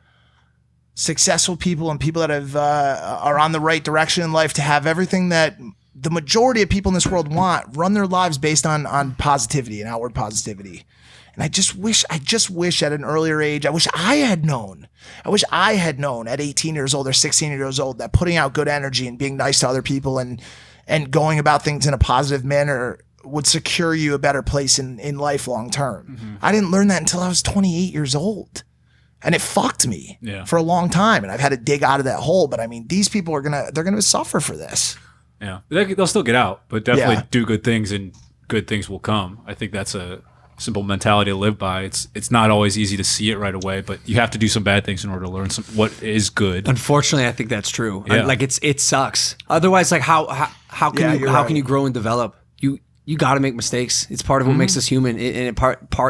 successful people and people that are on the right direction in life to have everything that the majority of people in this world want, run their lives based on positivity and outward positivity. And I just wish at an earlier age, I wish I had known at 18 years old or 16 years old that putting out good energy and being nice to other people and going about things in a positive manner would secure you a better place in life long term. I didn't learn that until I was 28 years old. And it fucked me for a long time. And I've had to dig out of that hole. But I mean, these people they're gonna suffer for this. Yeah. They'll still get out, but definitely do good things and good things will come. I think that's a simple mentality to live by. It's not always easy to see it right away, but you have to do some bad things in order to learn what is good. Unfortunately, I think that's true. Yeah. Like it sucks. Otherwise, like how can you grow and develop? You got to make mistakes. It's part of what makes us human, and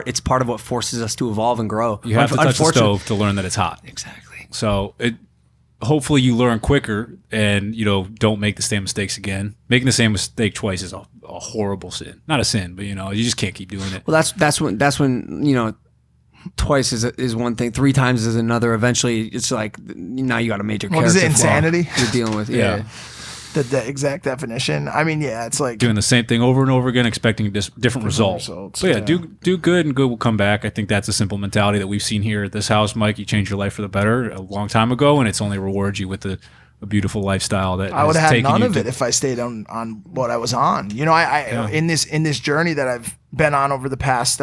it's part of what forces us to evolve and grow. You have to touch the stove to learn that it's hot. Exactly. So hopefully you learn quicker and don't make the same mistakes again. Making the same mistake twice is a horrible sin. Not a sin, but you just can't keep doing it. Well, that's when twice is one thing, 3 times is another. Eventually, it's like now you got a major character What is it, flaw insanity? you're dealing with. Yeah. The exact definition. I mean, it's like doing the same thing over and over again, expecting different results. But do good and good will come back. I think that's a simple mentality that we've seen here at this house. Mike, you changed your life for the better a long time ago, and it's only rewarded you with a beautiful lifestyle that I would has have had taken none you of it if I stayed on what I was on. In this journey that I've been on over the past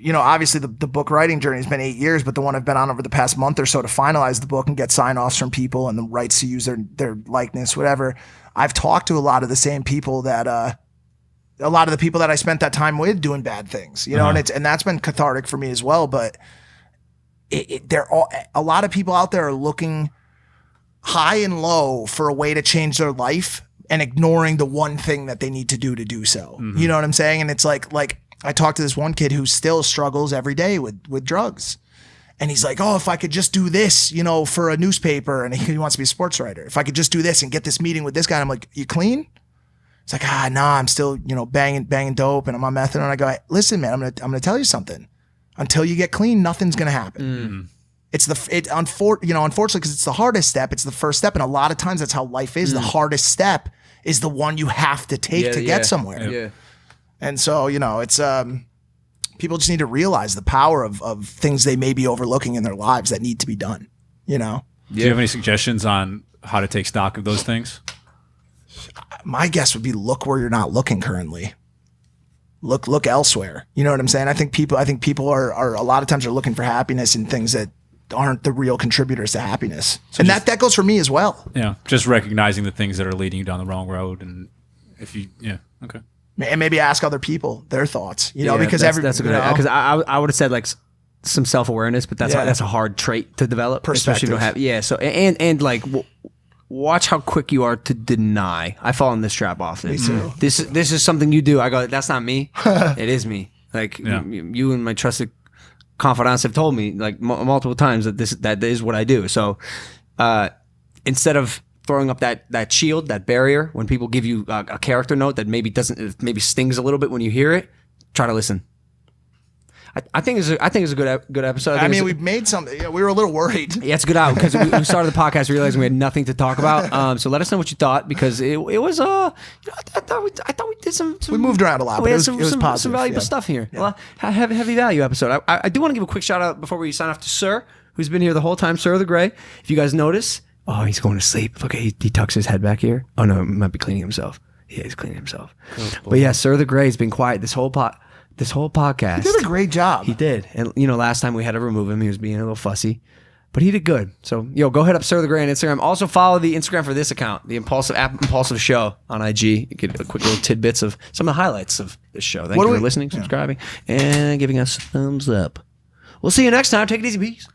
obviously the book writing journey has been 8 years, but the one I've been on over the past month or so to finalize the book and get sign-offs from people and the rights to use their likeness, whatever. I've talked to a lot of the same people that a lot of the people that I spent that time with doing bad things, and that's been cathartic for me as well. But a lot of people out there are looking high and low for a way to change their life and ignoring the one thing that they need to do so. You know what I'm saying? And it's like I talked to this one kid who still struggles every day with drugs. And he's like, oh, if I could just do this, for a newspaper, and he wants to be a sports writer. If I could just do this and get this meeting with this guy. And I'm like, you clean? It's like, nah, I'm still, banging dope and I'm on methadone. And I go, listen, man, I'm gonna tell you something. Until you get clean, nothing's gonna happen. It's unfortunately, because it's the hardest step. It's the first step. And a lot of times that's how life is. The hardest step is the one you have to take to get somewhere. Yeah. And so, it's people just need to realize the power of things they may be overlooking in their lives that need to be done, Do you have any suggestions on how to take stock of those things? My guess would be look where you're not looking currently. Look elsewhere. You know what I'm saying? I think people are a lot of times are looking for happiness in things that aren't the real contributors to happiness. So and that goes for me as well. Yeah. Just recognizing the things that are leading you down the wrong road. And okay. And maybe ask other people their thoughts, because that's a good idea. Because I would have said like some self-awareness, but that's a hard trait to develop, especially if you don't have. Yeah. So and like watch how quick you are to deny. I fall in this trap often. Me too. This is something you do. I go, that's not me. It is me. Like you and my trusted confidants have told me like multiple times that is what I do. So instead of throwing up that shield, that barrier, when people give you a character note that maybe stings a little bit when you hear it, try to listen. I think it's a good episode. We've made something. Yeah, we were a little worried. Yeah, it's good out because we started the podcast realizing we had nothing to talk about. So let us know what you thought, because it was I thought we did some. We moved around a lot, but it was positive. Some valuable stuff here. Yeah. Well, heavy value episode. I do want to give a quick shout out before we sign off to Sir, who's been here the whole time. Sir the Gray. If you guys notice, he's going to sleep. Look, he tucks his head back here. Oh no, he might be cleaning himself. Yeah, he's cleaning himself. But yeah, Sir the Gray's been quiet this whole podcast. He did a great job. He did. And, last time we had to remove him. He was being a little fussy. But he did good. So, go hit up Sir the Gray on Instagram. Also follow the Instagram for this account, the Impulsive Show on IG. You get a quick little tidbits of some of the highlights of this show. Thank you for listening, subscribing, and giving us a thumbs up. We'll see you next time. Take it easy, peace.